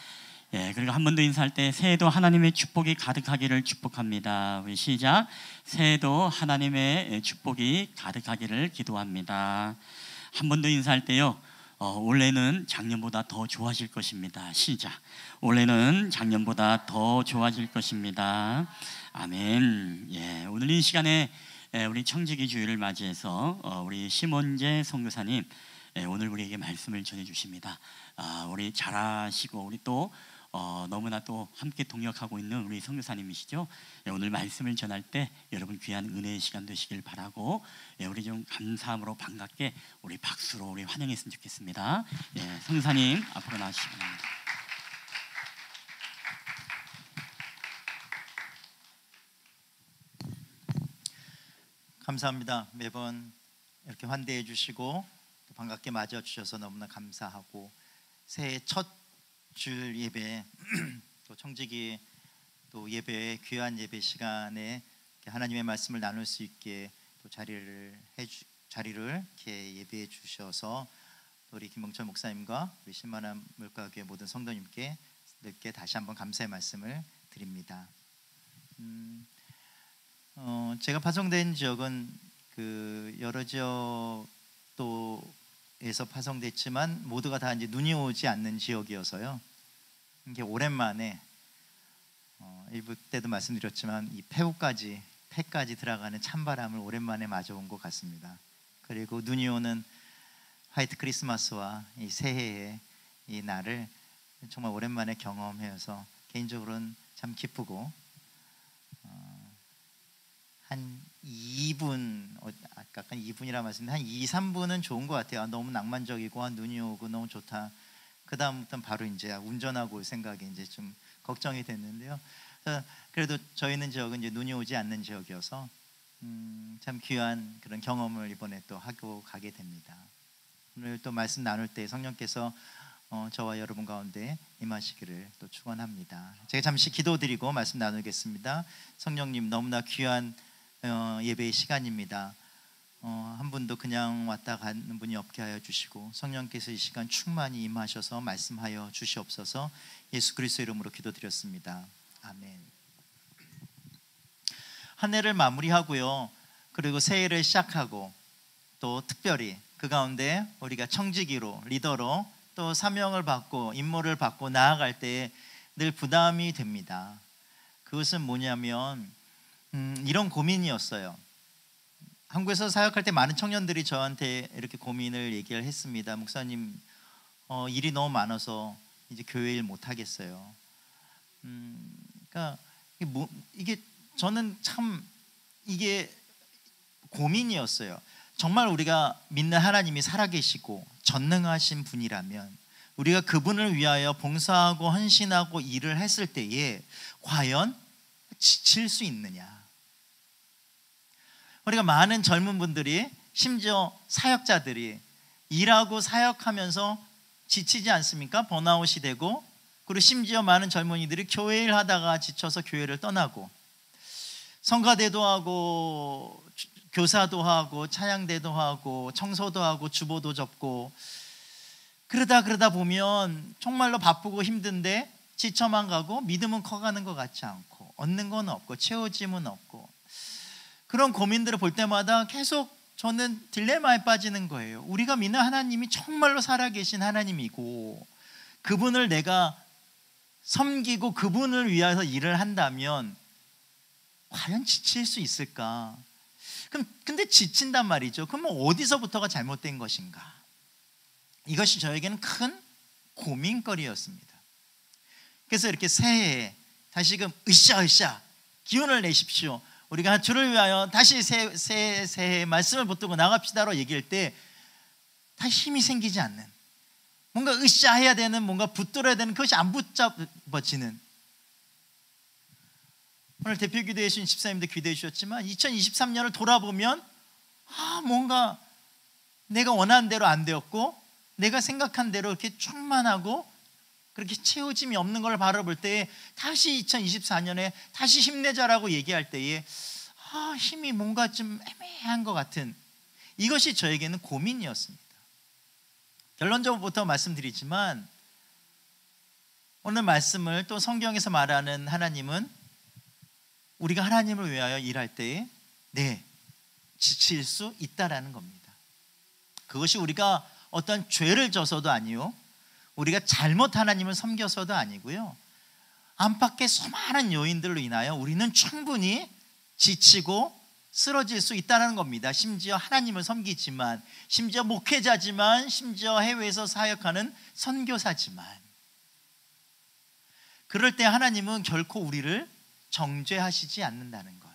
[SPEAKER 2] 예, 그리고 한 번 더 인사할 때 새해도 하나님의 축복이 가득하기를 축복합니다. 우리 시작. 새해도 하나님의 축복이 가득하기를 기도합니다. 한 번 더 인사할 때요, 올해는 작년보다 더 좋아질 것입니다. 시작. 올해는 작년보다 더 좋아질 것입니다. 아멘. 예, 오늘 이 시간에 우리 청지기 주일을 맞이해서 우리 심원재 선교사님 오늘 우리에게 말씀을 전해 주십니다. 우리 잘하시고 우리 또 너무나 또 함께 동역하고 있는 우리 선교사님이시죠. 오늘 말씀을 전할 때 여러분 귀한 은혜의 시간 되시길 바라고 우리 좀 감사함으로 반갑게 우리 박수로 우리 환영했으면 좋겠습니다. 선교사님 앞으로 나와주시기 바랍니다.
[SPEAKER 4] 감사합니다. 매번 이렇게 환대해 주시고 반갑게 맞아 주셔서 너무나 감사하고 새해 첫 주일 예배 또 청지기 또 예배 귀한 예배 시간에 하나님의 말씀을 나눌 수 있게 또 자리를 이렇게 예배해 주셔서 우리 김봉철 목사님과 우리 신만한 물가교회 모든 성도님께 다시 한번 감사의 말씀을 드립니다. 제가 파송된 지역은 그 여러 지역도에서 파송됐지만 모두가 다 이제 눈이 오지 않는 지역이어서요. 이게 오랜만에 일부 때도 말씀드렸지만 이 폐까지 들어가는 찬바람을 오랜만에 맞아온 것 같습니다. 그리고 눈이 오는 화이트 크리스마스와 이 새해의 이 날을 정말 오랜만에 경험해서 개인적으로는 참 기쁘고 한 2분 아까 2분이라 말씀드렸는데 한 2, 3분은 좋은 것 같아요. 너무 낭만적이고 눈이 오고 너무 좋다. 그 다음부터는 바로 이제 운전하고 올 생각이 이제 좀 걱정이 됐는데요. 그래도 저희 있는 지역은 이제 눈이 오지 않는 지역이어서 참 귀한 그런 경험을 이번에 또 하고 가게 됩니다. 오늘 또 말씀 나눌 때 성령께서 저와 여러분 가운데 임하시기를 또 축원합니다. 제가 잠시 기도드리고 말씀 나누겠습니다. 성령님 너무나 귀한 예배의 시간입니다. 한 분도 그냥 왔다 가는 분이 없게 하여 주시고 성령께서 이 시간 충만히 임하셔서 말씀하여 주시옵소서. 예수 그리스도 이름으로 기도드렸습니다. 아멘. 한 해를 마무리하고요, 그리고 새해를 시작하고 또 특별히 그 가운데 우리가 청지기로 리더로 또 사명을 받고 임무를 받고 나아갈 때 늘 부담이 됩니다. 그것은 뭐냐면 이런 고민이었어요. 한국에서 사역할 때 많은 청년들이 저한테 이렇게 고민을 얘기를 했습니다. 목사님, 일이 너무 많아서 이제 교회 일 못 하겠어요. 그러니까 이게 저는 참 이게 고민이었어요. 정말 우리가 믿는 하나님이 살아계시고 전능하신 분이라면 우리가 그분을 위하여 봉사하고 헌신하고 일을 했을 때에 과연 지칠 수 있느냐? 우리가 많은 젊은 분들이 심지어 사역자들이 일하고 사역하면서 지치지 않습니까? 번아웃이 되고, 그리고 심지어 많은 젊은이들이 교회 일 하다가 지쳐서 교회를 떠나고 성가대도 하고 교사도 하고 찬양대도 하고 청소도 하고 주보도 접고 그러다 보면 정말로 바쁘고 힘든데 지쳐만 가고 믿음은 커가는 것 같지 않고 얻는 건 없고 채워짐은 없고 그런 고민들을 볼 때마다 계속 저는 딜레마에 빠지는 거예요. 우리가 믿는 하나님이 정말로 살아계신 하나님이고 그분을 내가 섬기고 그분을 위해서 일을 한다면 과연 지칠 수 있을까? 근데 지친단 말이죠. 그럼 어디서부터가 잘못된 것인가? 이것이 저에게는 큰 고민거리였습니다. 그래서 이렇게 새해에 다시금 으쌰으쌰 기운을 내십시오. 우리가 주를 위하여 다시 새해 말씀을 붙들고 나갑시다로 얘기할 때 다시 힘이 생기지 않는, 뭔가 으쌰해야 되는, 뭔가 붙들어야 되는 그것이 안 붙잡아지는. 오늘 대표 기도해 주신 집사님도 기도해 주셨지만 2023년을 돌아보면 뭔가 내가 원하는 대로 안 되었고 내가 생각한 대로 이렇게 충만하고 그렇게 채워짐이 없는 걸 바라볼 때에 다시 2024년에 다시 힘내자라고 얘기할 때에 힘이 뭔가 좀 애매한 것 같은, 이것이 저에게는 고민이었습니다. 결론적으로부터 말씀드리지만 오늘 말씀을 또 성경에서 말하는 하나님은 우리가 하나님을 위하여 일할 때에 지칠 수 있다라는 겁니다. 그것이 우리가 어떤 죄를 져서도 아니요, 우리가 잘못 하나님을 섬겨서도 아니고요, 안팎의 수많은 요인들로 인하여 우리는 충분히 지치고 쓰러질 수 있다는 겁니다. 심지어 하나님을 섬기지만, 심지어 목회자지만, 심지어 해외에서 사역하는 선교사지만, 그럴 때 하나님은 결코 우리를 정죄하시지 않는다는 것.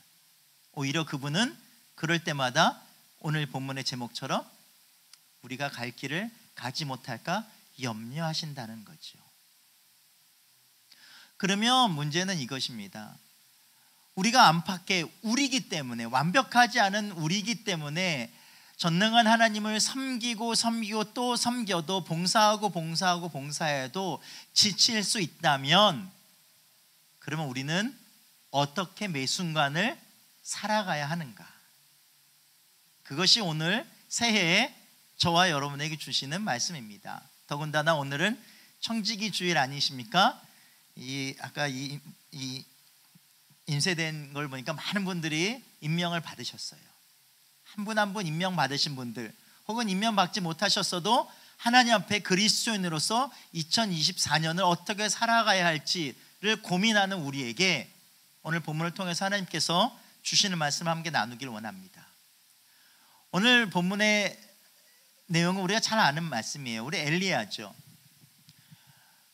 [SPEAKER 4] 오히려 그분은 그럴 때마다 오늘 본문의 제목처럼 우리가 갈 길을 가지 못할까 염려하신다는 거죠. 그러면 문제는 이것입니다. 우리가 안팎의 우리이기 때문에, 완벽하지 않은 우리이기 때문에 전능한 하나님을 섬기고 또 섬겨도, 봉사해도 지칠 수 있다면, 그러면 우리는 어떻게 매 순간을 살아가야 하는가? 그것이 오늘 새해에 저와 여러분에게 주시는 말씀입니다. 더군다나 오늘은 청지기 주일 아니십니까? 아까 인쇄된 걸 보니까 많은 분들이 임명을 받으셨어요. 한 분 한 분 임명 받으신 분들, 혹은 임명 받지 못하셨어도 하나님 앞에 그리스도인으로서 2024년을 어떻게 살아가야 할지를 고민하는 우리에게 오늘 본문을 통해서 하나님께서 주시는 말씀을 함께 나누길 원합니다. 오늘 본문의 내용은 우리가 잘 아는 말씀이에요. 우리 엘리야죠.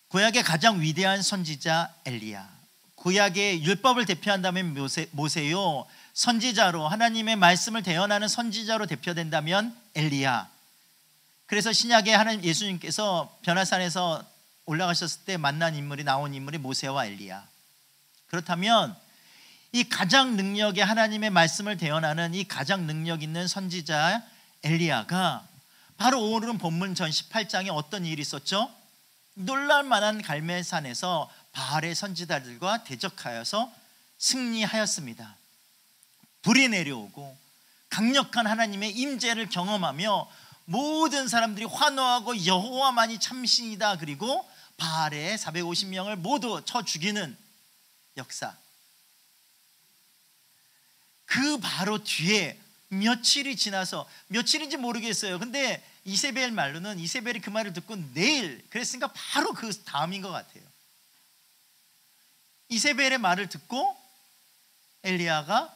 [SPEAKER 4] 구약의 가장 위대한 선지자 엘리야. 구약의 율법을 대표한다면 모세요, 선지자로, 하나님의 말씀을 대언하는 선지자로 대표된다면 엘리야. 그래서 신약의 하나님 예수님께서 변화산에서 올라가셨을 때 나온 인물이 모세와 엘리야. 그렇다면 이 가장 능력의 하나님의 말씀을 대언하는 이 가장 능력 있는 선지자 엘리야가 바로 오늘은 본문 전 18장에 어떤 일이 있었죠? 놀랄만한 갈멜산에서 바알의 선지자들과 대적하여서 승리하였습니다. 불이 내려오고 강력한 하나님의 임재를 경험하며 모든 사람들이 환호하고 여호와만이 참신이다, 그리고 바알의 450명을 모두 쳐 죽이는 역사. 그 바로 뒤에 며칠이 지나서, 며칠인지 모르겠어요. 근데 이세벨 말로는 이세벨이 그 말을 듣고 내일, 그랬으니까 바로 그 다음인 것 같아요. 이세벨의 말을 듣고 엘리야가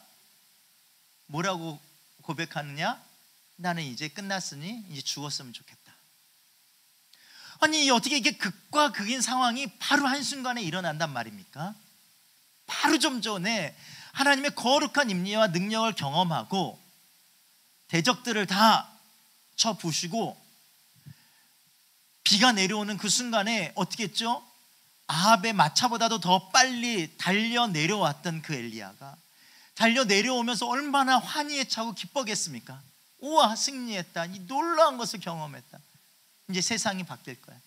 [SPEAKER 4] 뭐라고 고백하느냐? 나는 이제 끝났으니 이제 죽었으면 좋겠다. 아니, 어떻게 이게 극과 극인 상황이 바로 한순간에 일어난단 말입니까? 바로 좀 전에 하나님의 거룩한 임재와 능력을 경험하고 대적들을 다 쳐 부수고 비가 내려오는 그 순간에 어떻게 했죠? 아합의 마차보다도 더 빨리 달려 내려왔던 그 엘리야가 달려 내려오면서 얼마나 환희에 차고 기뻐겠습니까? 우와, 승리했다, 이 놀라운 것을 경험했다, 이제 세상이 바뀔 거야.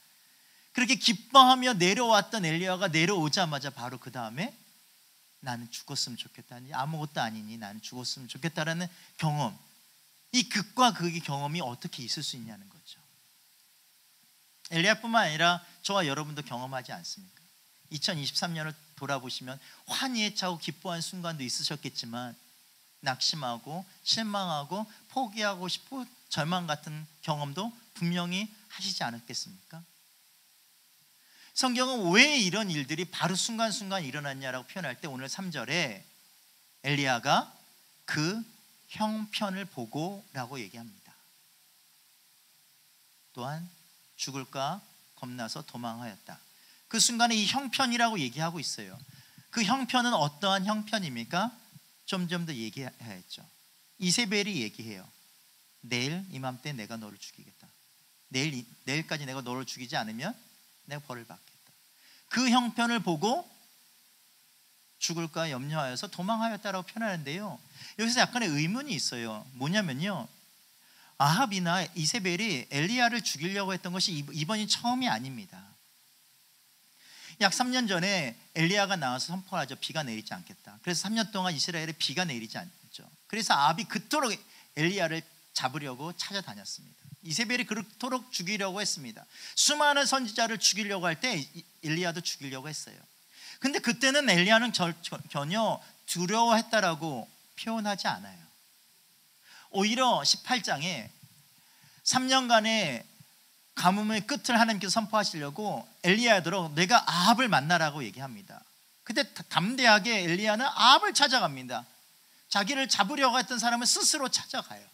[SPEAKER 4] 그렇게 기뻐하며 내려왔던 엘리야가 내려오자마자 바로 그 다음에 나는 죽었으면 좋겠다, 아무것도 아니니 나는 죽었으면 좋겠다라는 경험, 이 극과 극의 경험이 어떻게 있을 수 있냐는 거죠. 엘리야뿐만 아니라 저와 여러분도 경험하지 않습니까? 2023년을 돌아보시면 환희에 차고 기뻐한 순간도 있으셨겠지만 낙심하고 실망하고 포기하고 싶고 절망 같은 경험도 분명히 하시지 않았겠습니까? 성경은 왜 이런 일들이 바로 순간순간 일어났냐라고 표현할 때 오늘 3절에 엘리야가 그 형편을 보고라고 얘기합니다. 또한 죽을까 겁나서 도망하였다. 그 순간에 이 형편이라고 얘기하고 있어요. 그 형편은 어떠한 형편입니까? 좀 더 얘기해야죠. 이세벨이 얘기해요. 내일 이맘때 내가 너를 죽이겠다. 내일까지 내가 너를 죽이지 않으면 내가 벌을 받겠다. 그 형편을 보고 죽을까 염려하여서 도망하였다라고 표현하는데요, 여기서 약간의 의문이 있어요. 뭐냐면요, 아합이나 이세벨이 엘리야를 죽이려고 했던 것이 이번이 처음이 아닙니다. 약 3년 전에 엘리야가 나와서 선포하죠. 비가 내리지 않겠다. 그래서 3년 동안 이스라엘에 비가 내리지 않죠. 그래서 아합이 그토록 엘리야를 잡으려고 찾아다녔습니다. 이세벨이 그토록 죽이려고 했습니다. 수많은 선지자를 죽이려고 할 때 엘리야도 죽이려고 했어요. 근데 그때는 엘리야는 전혀 두려워했다라고 표현하지 않아요. 오히려 18장에 3년간의 가뭄의 끝을 하나님께서 선포하시려고 엘리야더러 내가 아합을 만나라고 얘기합니다. 그때 담대하게 엘리야는 아합을 찾아갑니다. 자기를 잡으려고 했던 사람을 스스로 찾아가요.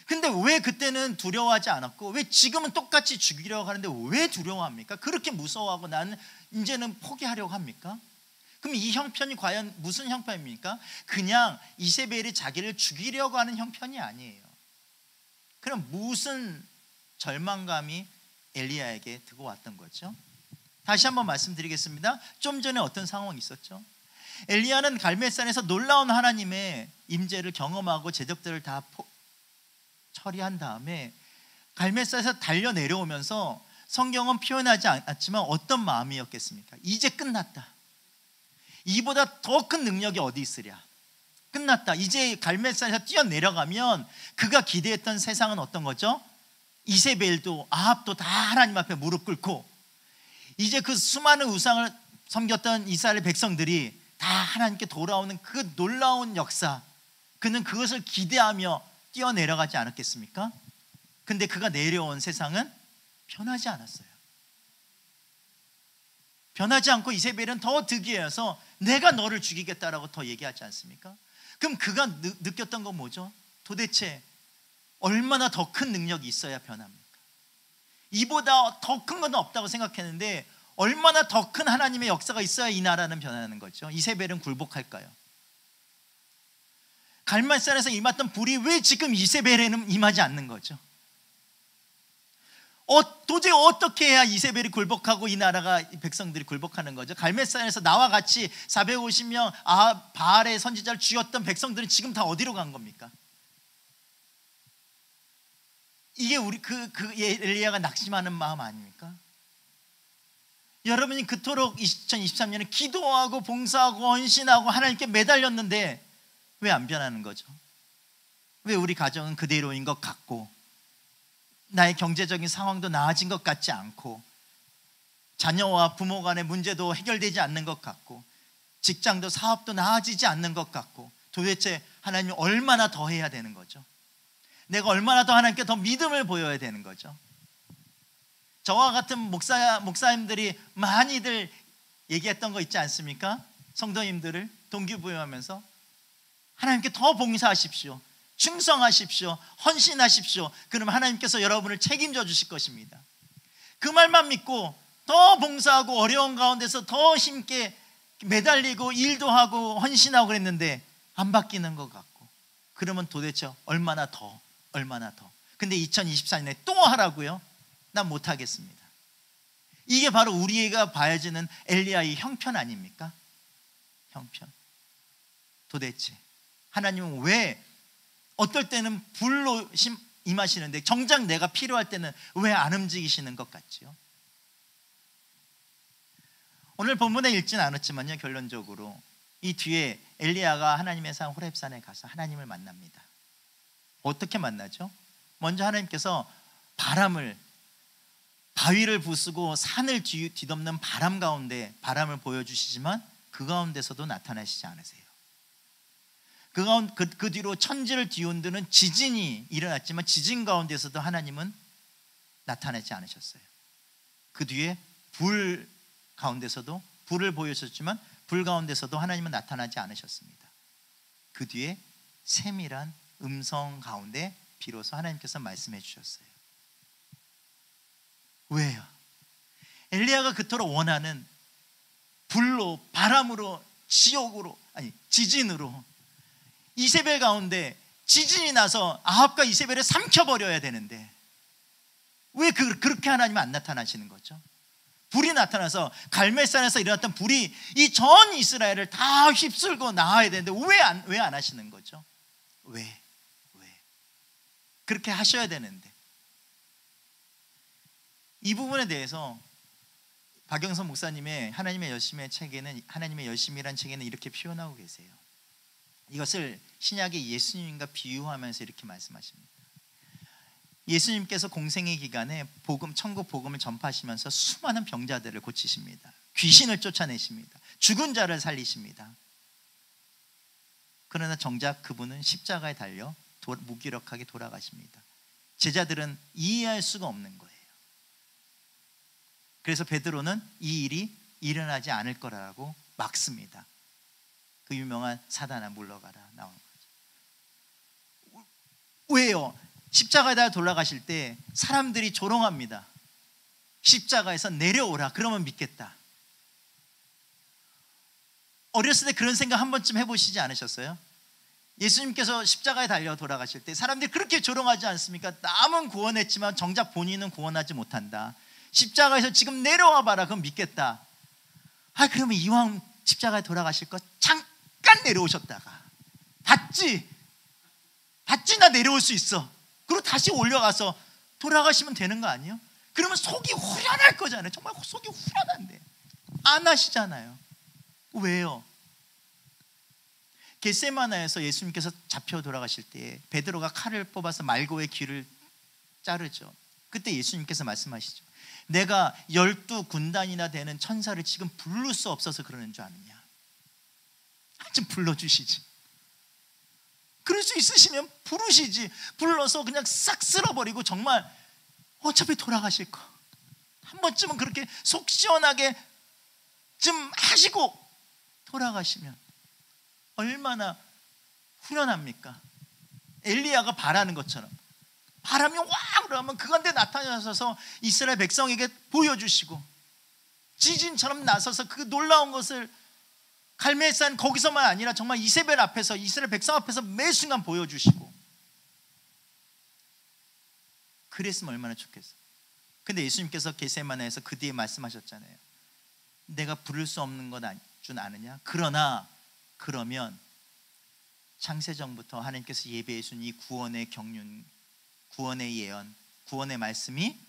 [SPEAKER 4] 근데 왜 그때는 두려워하지 않았고 왜 지금은 똑같이 죽이려고 하는데 왜 두려워합니까? 그렇게 무서워하고 나는 이제는 포기하려고 합니까? 그럼 이 형편이 과연 무슨 형편입니까? 그냥 이세벨이 자기를 죽이려고 하는 형편이 아니에요. 그럼 무슨 절망감이 엘리야에게 두고 왔던 거죠? 다시 한번 말씀드리겠습니다. 좀 전에 어떤 상황이 있었죠? 엘리야는 갈멜산에서 놀라운 하나님의 임재를 경험하고 제적들을 다 처리한 다음에 갈멜산에서 달려 내려오면서 성경은 표현하지 않지만 어떤 마음이었겠습니까? 이제 끝났다. 이보다 더 큰 능력이 어디 있으랴? 끝났다. 이제 갈멜산에서 뛰어내려가면 그가 기대했던 세상은 어떤 거죠? 이세벨도 아합도 다 하나님 앞에 무릎 꿇고 이제 그 수많은 우상을 섬겼던 이스라엘 백성들이 다 하나님께 돌아오는 그 놀라운 역사, 그는 그것을 기대하며 뛰어내려가지 않았겠습니까? 근데 그가 내려온 세상은 변하지 않았어요. 변하지 않고 이세벨은 더 득이해서 내가 너를 죽이겠다라고 더 얘기하지 않습니까? 그럼 그가 느꼈던 건 뭐죠? 도대체 얼마나 더 큰 능력이 있어야 변합니까? 이보다 더 큰 건 없다고 생각했는데 얼마나 더 큰 하나님의 역사가 있어야 이 나라는 변하는 거죠? 이세벨은 굴복할까요? 갈멜산에서 임했던 불이 왜 지금 이세벨에는 임하지 않는 거죠? 도저히 어떻게 해야 이세벨이 굴복하고 이 나라가 백성들이 굴복하는 거죠? 갈멜산에서 나와 같이 450명 바알의 선지자를 죽였던 백성들은 지금 다 어디로 간 겁니까? 이게 우리 엘리야가 낙심하는 마음 아닙니까? 여러분이 그토록 2023년에 기도하고 봉사하고 헌신하고 하나님께 매달렸는데 왜 안 변하는 거죠? 왜 우리 가정은 그대로인 것 같고 나의 경제적인 상황도 나아진 것 같지 않고 자녀와 부모 간의 문제도 해결되지 않는 것 같고 직장도 사업도 나아지지 않는 것 같고 도대체 하나님이 얼마나 더 해야 되는 거죠? 내가 얼마나 더 하나님께 더 믿음을 보여야 되는 거죠? 저와 같은 목사님들이 많이들 얘기했던 거 있지 않습니까? 성도님들을 동기부여하면서 하나님께 더 봉사하십시오, 충성하십시오, 헌신하십시오. 그러면 하나님께서 여러분을 책임져 주실 것입니다. 그 말만 믿고 더 봉사하고 어려운 가운데서 더 힘있게 매달리고 일도 하고 헌신하고 그랬는데 안 바뀌는 것 같고 그러면 도대체 얼마나 더 근데 2024년에 또 하라고요? 난 못하겠습니다. 이게 바로 우리가 봐야지는 엘리야의 형편 아닙니까? 형편. 도대체 하나님은 왜 어떨 때는 불로 임하시는데 정작 내가 필요할 때는 왜 안 움직이시는 것 같지요? 오늘 본문에 읽지는 않았지만요, 결론적으로 이 뒤에 엘리야가 하나님의 산 호렙산에 가서 하나님을 만납니다. 어떻게 만나죠? 먼저 하나님께서 바위를 부수고 산을 뒤덮는 바람 가운데 바람을 보여주시지만 그 가운데서도 나타나시지 않으세요. 그 뒤로 천지를 뒤흔드는 지진이 일어났지만 지진 가운데서도 하나님은 나타나지 않으셨어요. 그 뒤에 불 가운데서도 불을 보여주셨지만 불 가운데서도 하나님은 나타나지 않으셨습니다. 그 뒤에 세밀한 음성 가운데 비로소 하나님께서 말씀해 주셨어요. 왜요? 엘리야가 그토록 원하는 불로, 바람으로, 지진으로 이세벨 가운데 지진이 나서 아합과 이세벨을 삼켜버려야 되는데 왜 그렇게 하나님은 안 나타나시는 거죠? 불이 나타나서 갈멜산에서 일어났던 불이 이 전 이스라엘을 다 휩쓸고 나와야 되는데 왜 안 하시는 거죠? 왜? 그렇게 하셔야 되는데 이 부분에 대해서 박영선 목사님의 하나님의 열심이란 책에는 이렇게 표현하고 계세요. 이것을 신약의 예수님과 비유하면서 이렇게 말씀하십니다. 예수님께서 공생의 기간에 천국 복음을 전파하시면서 수많은 병자들을 고치십니다. 귀신을 쫓아내십니다. 죽은 자를 살리십니다. 그러나 정작 그분은 십자가에 달려 무기력하게 돌아가십니다. 제자들은 이해할 수가 없는 거예요. 그래서 베드로는 이 일이 일어나지 않을 거라고 막습니다. 그 유명한 사단아 물러가라 나오는 거죠. 왜요? 십자가에 달려 돌아가실 때 사람들이 조롱합니다. 십자가에서 내려오라 그러면 믿겠다. 어렸을 때 그런 생각 한 번쯤 해보시지 않으셨어요? 예수님께서 십자가에 달려 돌아가실 때 사람들이 그렇게 조롱하지 않습니까? 남은 구원했지만 정작 본인은 구원하지 못한다. 십자가에서 지금 내려와 봐라 그럼 믿겠다. 그러면 이왕 십자가에 돌아가실 거 잠깐 내려오셨다가 봤지 나 내려올 수 있어. 그리고 다시 올려가서 돌아가시면 되는 거 아니에요? 그러면 속이 후련할 거잖아요. 정말 속이 후련한데 안 하시잖아요. 왜요? 겟세마나에서 예수님께서 잡혀 돌아가실 때 베드로가 칼을 뽑아서 말고의 귀를 자르죠. 그때 예수님께서 말씀하시죠. 내가 12군단이나 되는 천사를 지금 부를 수 없어서 그러는 줄 아느냐. 좀 불러주시지. 그럴 수 있으시면 부르시지. 불러서 그냥 싹 쓸어버리고 정말 어차피 돌아가실 거 한 번쯤은 그렇게 속 시원하게 좀 하시고 돌아가시면 얼마나 후련합니까? 엘리야가 바라는 것처럼 바람이 와 그러면 그 가운데 나타나셔서 이스라엘 백성에게 보여주시고 지진처럼 나서서 그 놀라운 것을 갈멜산 거기서만 아니라 정말 이세벨 앞에서 이스라엘 백성 앞에서 매 순간 보여주시고 그랬으면 얼마나 좋겠어요. 근데 예수님께서 겟세마네에서 그 뒤에 말씀하셨잖아요. 내가 부를 수 없는 것 줄 아느냐? 그러면 창세전부터 하나님께서 예배해 준 이 구원의 경륜, 구원의 예언, 구원의 말씀이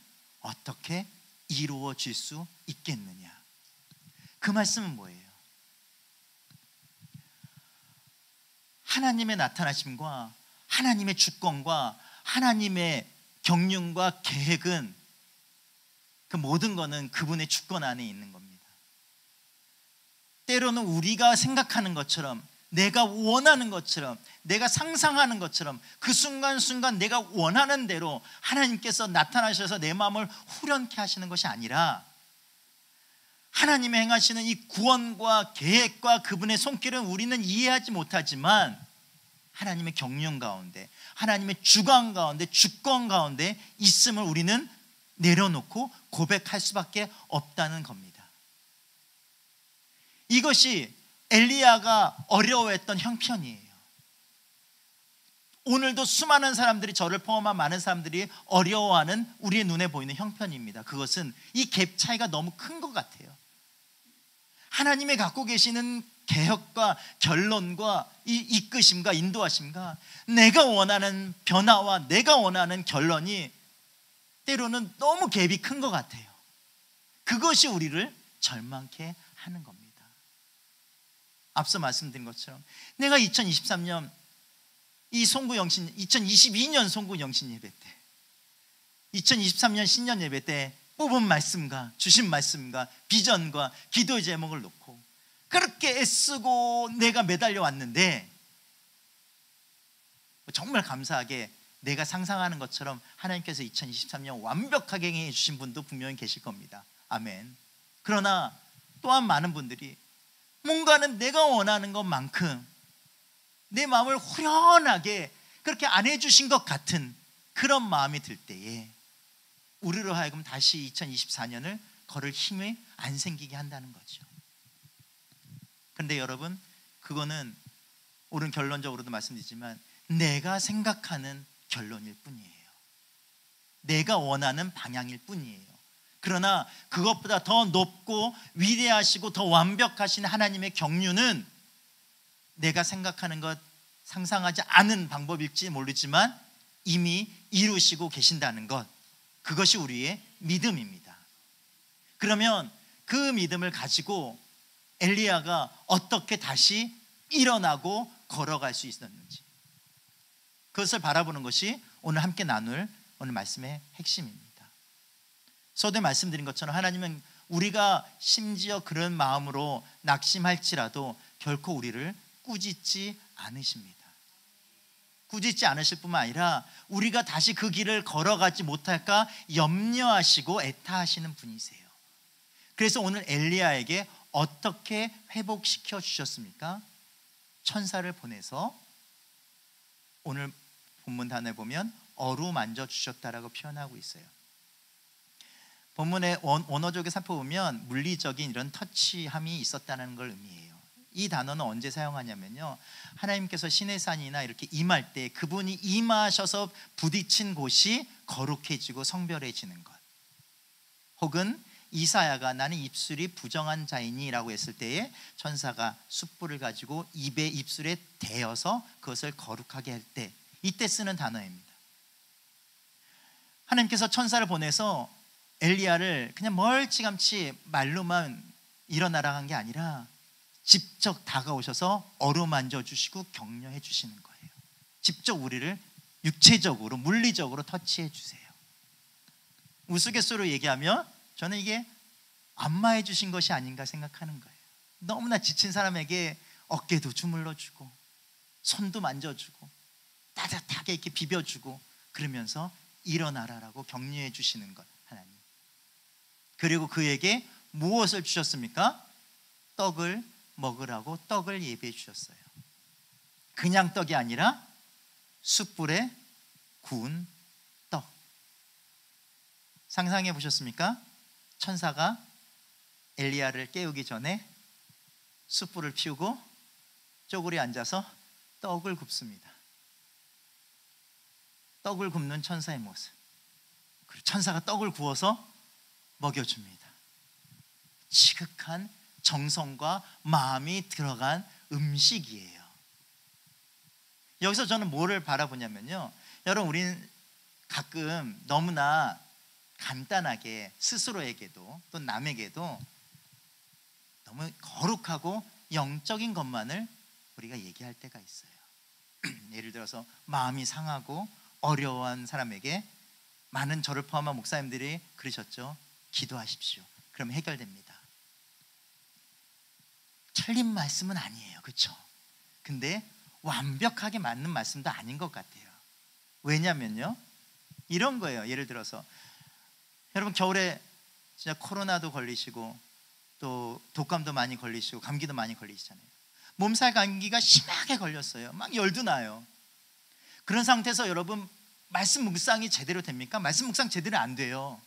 [SPEAKER 4] 어떻게 이루어질 수 있겠느냐? 그 말씀은 뭐예요? 하나님의 나타나심과 하나님의 주권과 하나님의 경륜과 계획은 그 모든 것은 그분의 주권 안에 있는 겁니다. 때로는 우리가 생각하는 것처럼 내가 원하는 것처럼 내가 상상하는 것처럼 그 순간순간 내가 원하는 대로 하나님께서 나타나셔서 내 마음을 후련케 하시는 것이 아니라 하나님의 행하시는 이 구원과 계획과 그분의 손길은 우리는 이해하지 못하지만 하나님의 경륜 가운데 하나님의 주관 가운데 주권 가운데 있음을 우리는 내려놓고 고백할 수밖에 없다는 겁니다. 이것이 엘리야가 어려워했던 형편이에요. 오늘도 수많은 사람들이 저를 포함한 많은 사람들이 어려워하는 우리의 눈에 보이는 형편입니다. 그것은 이 갭 차이가 너무 큰 것 같아요. 하나님의 갖고 계시는 개혁과 결론과 이 이끄심과 인도하심과 내가 원하는 변화와 내가 원하는 결론이 때로는 너무 갭이 큰 것 같아요. 그것이 우리를 절망케 하는 겁니다. 앞서 말씀드린 것처럼 내가 2023년 이 송구영신 2022년 송구영신 예배 때 2023년 신년 예배 때 뽑은 말씀과 주신 말씀과 비전과 기도의 제목을 놓고 그렇게 애쓰고 내가 매달려 왔는데 정말 감사하게 내가 상상하는 것처럼 하나님께서 2023년 완벽하게 해주신 분도 분명히 계실 겁니다. 아멘. 그러나 또한 많은 분들이 뭔가는 내가 원하는 것만큼 내 마음을 후련하게 그렇게 안 해주신 것 같은 그런 마음이 들 때에 우리로 하여금 다시 2024년을 걸을 힘이 안 생기게 한다는 거죠. 그런데 여러분, 그거는 옳은 결론적으로도 말씀드리지만 내가 생각하는 결론일 뿐이에요. 내가 원하는 방향일 뿐이에요. 그러나 그것보다 더 높고 위대하시고 더 완벽하신 하나님의 경륜은 내가 생각하는 것, 상상하지 않은 방법일지 모르지만 이미 이루시고 계신다는 것, 그것이 우리의 믿음입니다. 그러면 그 믿음을 가지고 엘리야가 어떻게 다시 일어나고 걸어갈 수 있었는지, 그것을 바라보는 것이 오늘 함께 나눌 오늘 말씀의 핵심입니다. 서두에 말씀드린 것처럼 하나님은 우리가 심지어 그런 마음으로 낙심할지라도 결코 우리를 꾸짖지 않으십니다. 꾸짖지 않으실 뿐만 아니라 우리가 다시 그 길을 걸어가지 못할까 염려하시고 애타하시는 분이세요. 그래서 오늘 엘리야에게 어떻게 회복시켜 주셨습니까? 천사를 보내서 오늘 본문 단에 보면 어루만져 주셨다라고 표현하고 있어요. 본문의 원어적에 살펴보면 물리적인 이런 터치함이 있었다는 걸 의미해요. 이 단어는 언제 사용하냐면요, 하나님께서 시내산이나 이렇게 임할 때 그분이 임하셔서 부딪힌 곳이 거룩해지고 성별해지는 것, 혹은 이사야가 나는 입술이 부정한 자이니 라고 했을 때에 천사가 숯불을 가지고 입술에 대어서 그것을 거룩하게 할 때, 이때 쓰는 단어입니다. 하나님께서 천사를 보내서 엘리야를 그냥 멀찌감치 말로만 일어나라 한 게 아니라 직접 다가오셔서 어루만져 주시고 격려해 주시는 거예요. 직접 우리를 육체적으로 물리적으로 터치해 주세요. 우스갯소리로 얘기하면 저는 이게 안마해 주신 것이 아닌가 생각하는 거예요. 너무나 지친 사람에게 어깨도 주물러 주고 손도 만져주고 따뜻하게 이렇게 비벼주고 그러면서 일어나라라고 격려해 주시는 것, 하나님. 그리고 그에게 무엇을 주셨습니까? 떡을 먹으라고 떡을 예비해 주셨어요. 그냥 떡이 아니라 숯불에 구운 떡. 상상해 보셨습니까? 천사가 엘리야를 깨우기 전에 숯불을 피우고 쪼그리 앉아서 떡을 굽습니다. 떡을 굽는 천사의 모습. 그리고 천사가 떡을 구워서 먹여줍니다. 지극한 정성과 마음이 들어간 음식이에요. 여기서 저는 뭐를 바라보냐면요, 여러분, 우리는 가끔 너무나 간단하게 스스로에게도 또 남에게도 너무 거룩하고 영적인 것만을 우리가 얘기할 때가 있어요. 예를 들어서 마음이 상하고 어려워한 사람에게, 많은 저를 포함한 목사님들이 그러셨죠. 기도하십시오. 그러면 해결됩니다. 틀린 말씀은 아니에요, 그렇죠? 근데 완벽하게 맞는 말씀도 아닌 것 같아요. 왜냐면요, 이런 거예요. 예를 들어서 여러분, 겨울에 진짜 코로나도 걸리시고 또 독감도 많이 걸리시고 감기도 많이 걸리시잖아요. 몸살 감기가 심하게 걸렸어요. 막 열도 나요. 그런 상태에서 여러분, 말씀 묵상이 제대로 됩니까? 말씀 묵상 제대로 안 돼요.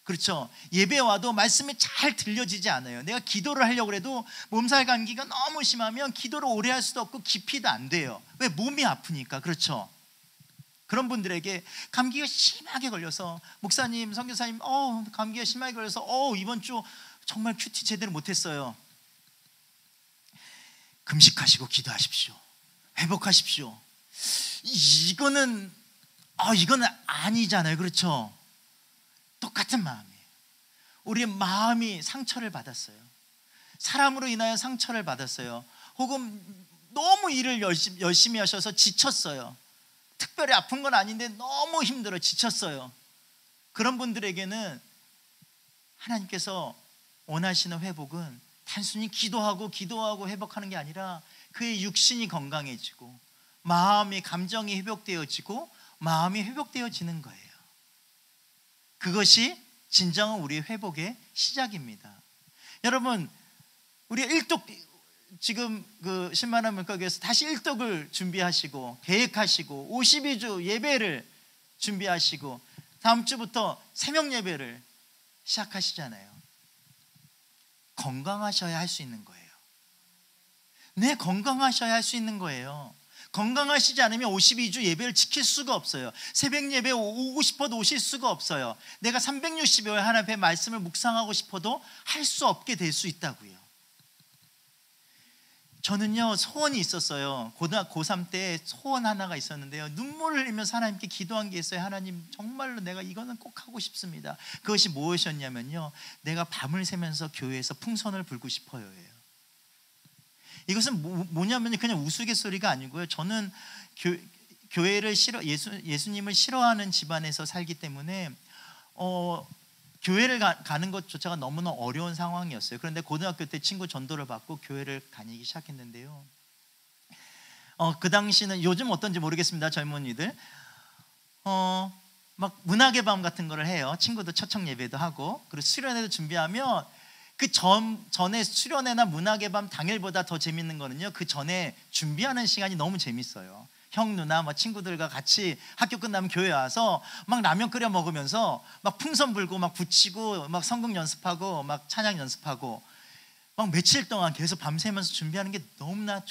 [SPEAKER 4] 그렇죠? 예배 와도 말씀이 잘 들려지지 않아요. 내가 기도를 하려고 해도 몸살 감기가 너무 심하면 기도를 오래 할 수도 없고 깊이도 안 돼요. 왜? 몸이 아프니까. 그렇죠? 그런 분들에게 감기가 심하게 걸려서 목사님, 선교사님, 감기가 심하게 걸려서 이번 주 정말 큐티 제대로 못했어요. 금식하시고 기도하십시오. 회복하십시오. 이거는 아니잖아요. 그렇죠? 똑같은 마음이에요. 우리의 마음이 상처를 받았어요. 사람으로 인하여 상처를 받았어요. 혹은 너무 일을 열심히 하셔서 지쳤어요. 특별히 아픈 건 아닌데 너무 힘들어 지쳤어요. 그런 분들에게는 하나님께서 원하시는 회복은 단순히 기도하고 회복하는 게 아니라 그의 육신이 건강해지고 마음이, 감정이 회복되어지고 마음이 회복되어지는 거예요. 그것이 진정한 우리의 회복의 시작입니다. 여러분, 우리 일독 지금 그 10만원 물가교회에서 다시 일독을 준비하시고 계획하시고 52주 예배를 준비하시고 다음 주부터 새벽 예배를 시작하시잖아요. 건강하셔야 할 수 있는 거예요. 네, 건강하셔야 할 수 있는 거예요. 건강하시지 않으면 52주 예배를 지킬 수가 없어요. 새벽 예배 오고 싶어도 오실 수가 없어요. 내가 360일 하나님 앞에 말씀을 묵상하고 싶어도 할 수 없게 될 수 있다고요. 저는요 소원이 있었어요. 고등학교 고3 때 소원 하나가 있었는데요, 눈물을 흘리면서 하나님께 기도한 게 있어요. 하나님, 정말로 내가 이거는 꼭 하고 싶습니다. 그것이 무엇이었냐면요, 내가 밤을 새면서 교회에서 풍선을 불고 싶어요예요. 이것은 뭐냐면 그냥 우스갯소리가 아니고요, 저는 교회를 예수님을 싫어하는 집안에서 살기 때문에 교회를 가는 것조차가 너무나 어려운 상황이었어요. 그런데 고등학교 때 친구 전도를 받고 교회를 다니기 시작했는데요, 그 당시는 요즘 어떤지 모르겠습니다. 젊은이들 막 문학의 밤 같은 거를 해요. 친구도 초청 예배도 하고, 그리고 수련회도 준비하면 그 전에 수련회나 문학의 밤 당일보다 더 재밌는 거는요, 그 전에 준비하는 시간이 너무 재밌어요. 형 누나 뭐 친구들과 같이 학교 끝나면 교회 와서 막 라면 끓여 먹으면서 막 풍선 불고 막 붙이고 막 성경 연습하고 막 찬양 연습하고 막 며칠 동안 계속 밤새면서 준비하는 게 너무나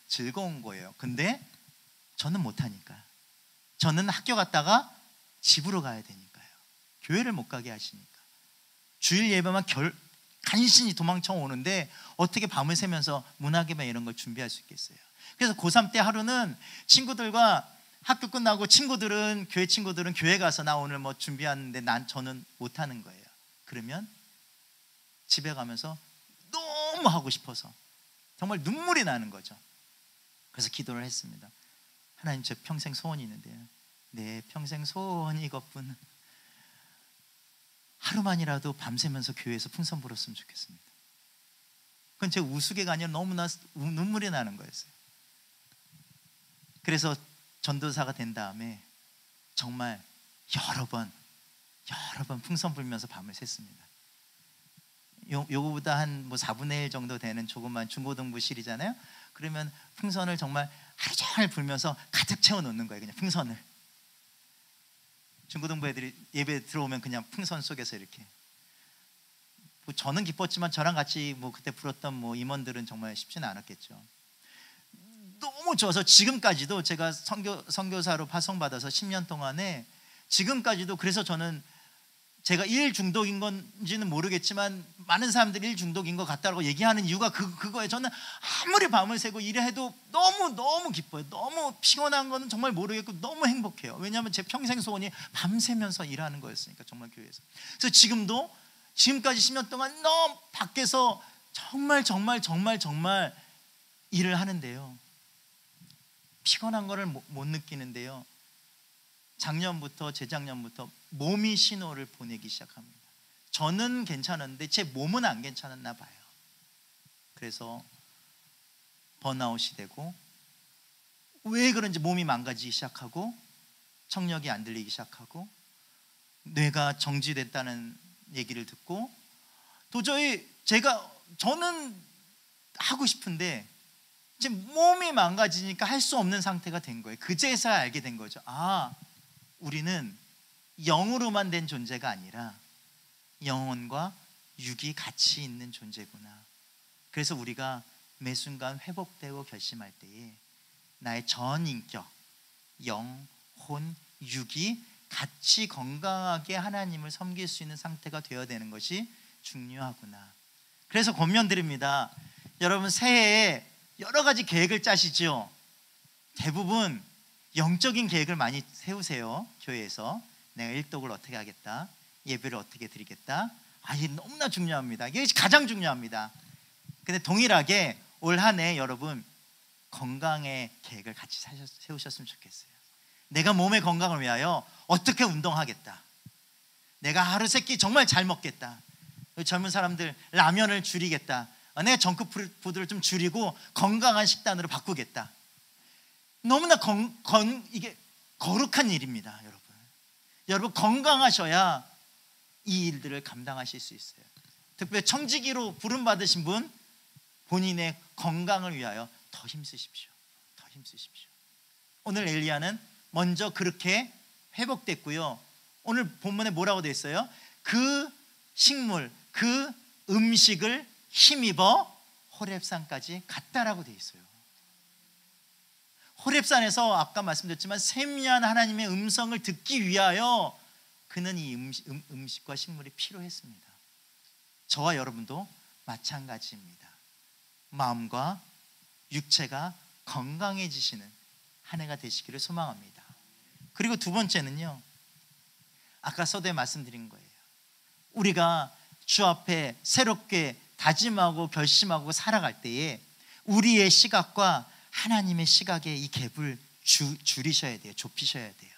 [SPEAKER 4] 즐거운 거예요. 근데 저는 못하니까, 저는 학교 갔다가 집으로 가야 되니까요. 교회를 못 가게 하시니까 주일 예배만 간신히 도망쳐 오는데 어떻게 밤을 새면서 문학예배 이런 걸 준비할 수 있겠어요. 그래서 고3 때 하루는 친구들과 학교 끝나고 교회 친구들은 교회 가서 나 오늘 뭐 준비하는데 저는 못하는 거예요. 그러면 집에 가면서 너무 하고 싶어서 정말 눈물이 나는 거죠. 그래서 기도를 했습니다. 하나님, 저 평생 소원이 있는데요, 내 평생 소원이 이것뿐, 하루만이라도 밤새면서 교회에서 풍선 불었으면 좋겠습니다. 그건 제 우스개가 아니라 너무나 눈물이 나는 거였어요. 그래서 전도사가 된 다음에 정말 여러 번 풍선 불면서 밤을 샜습니다. 요거보다 한 4분의 1 정도 되는 조그만 중고등부실이잖아요. 그러면 풍선을 정말 하루 종일 불면서 가득 채워 놓는 거예요. 그냥 풍선을. 중고등부 애들이 예배 들어오면 그냥 풍선 속에서 이렇게, 저는 기뻤지만 저랑 같이 그때 불었던 임원들은 정말 쉽지는 않았겠죠. 너무 좋아서 지금까지도 제가 선교사로 파송받아서 10년 동안에 지금까지도, 그래서 저는 제가 일 중독인 건지는 모르겠지만 많은 사람들이 일 중독인 것 같다고 얘기하는 이유가 그거예요. 저는 아무리 밤을 새고 일해도 너무 기뻐요. 너무 피곤한 거는 정말 모르겠고 너무 행복해요. 왜냐하면 제 평생 소원이 밤새면서 일하는 거였으니까, 정말 교회에서. 그래서 지금까지 10년 동안 너무 밖에서 정말 일을 하는데요, 피곤한 거를 못 느끼는데요, 재작년부터 몸이 신호를 보내기 시작합니다. 저는 괜찮은데 제 몸은 안 괜찮았나 봐요. 그래서 번아웃이 되고, 왜 그런지 몸이 망가지기 시작하고, 청력이 안 들리기 시작하고, 뇌가 정지됐다는 얘기를 듣고, 도저히 저는 하고 싶은데 제 몸이 망가지니까 할 수 없는 상태가 된 거예요. 그제서야 알게 된 거죠. 우리는 영으로만 된 존재가 아니라 영혼과 육이 같이 있는 존재구나. 그래서 우리가 매 순간 회복되고 결심할 때에 나의 전 인격, 영, 혼, 육이 같이 건강하게 하나님을 섬길 수 있는 상태가 되어야 되는 것이 중요하구나. 그래서 권면드립니다. 여러분, 새해에 여러 가지 계획을 짜시죠. 대부분 영적인 계획을 많이 세우세요. 교회에서 내가 일독을 어떻게 하겠다, 예배를 어떻게 드리겠다. 이게 너무나 중요합니다. 이게 가장 중요합니다. 근데 동일하게 올 한 해 여러분 건강의 계획을 같이 세우셨으면 좋겠어요. 내가 몸의 건강을 위하여 어떻게 운동하겠다, 내가 하루 세끼 정말 잘 먹겠다, 젊은 사람들 라면을 줄이겠다, 내 정크푸드를 좀 줄이고 건강한 식단으로 바꾸겠다. 너무나 이게 거룩한 일입니다. 여러분 건강하셔야 이 일들을 감당하실 수 있어요. 특별히 청지기로 부름 받으신 분, 본인의 건강을 위하여 더 힘쓰십시오. 오늘 엘리야는 먼저 그렇게 회복됐고요. 오늘 본문에 뭐라고 되어 있어요? 그 식물, 그 음식을 힘입어 호렙산까지 갔다라고 되어 있어요. 호렙산에서 아까 말씀드렸지만 세미한 하나님의 음성을 듣기 위하여 그는 이 음식과 식물이 필요했습니다. 저와 여러분도 마찬가지입니다. 마음과 육체가 건강해지시는 한 해가 되시기를 소망합니다. 그리고 두 번째는요, 아까 서두에 말씀드린 거예요. 우리가 주 앞에 새롭게 다짐하고 결심하고 살아갈 때에 우리의 시각과 하나님의 시각의 이 갭을 줄이셔야 돼요. 좁히셔야 돼요.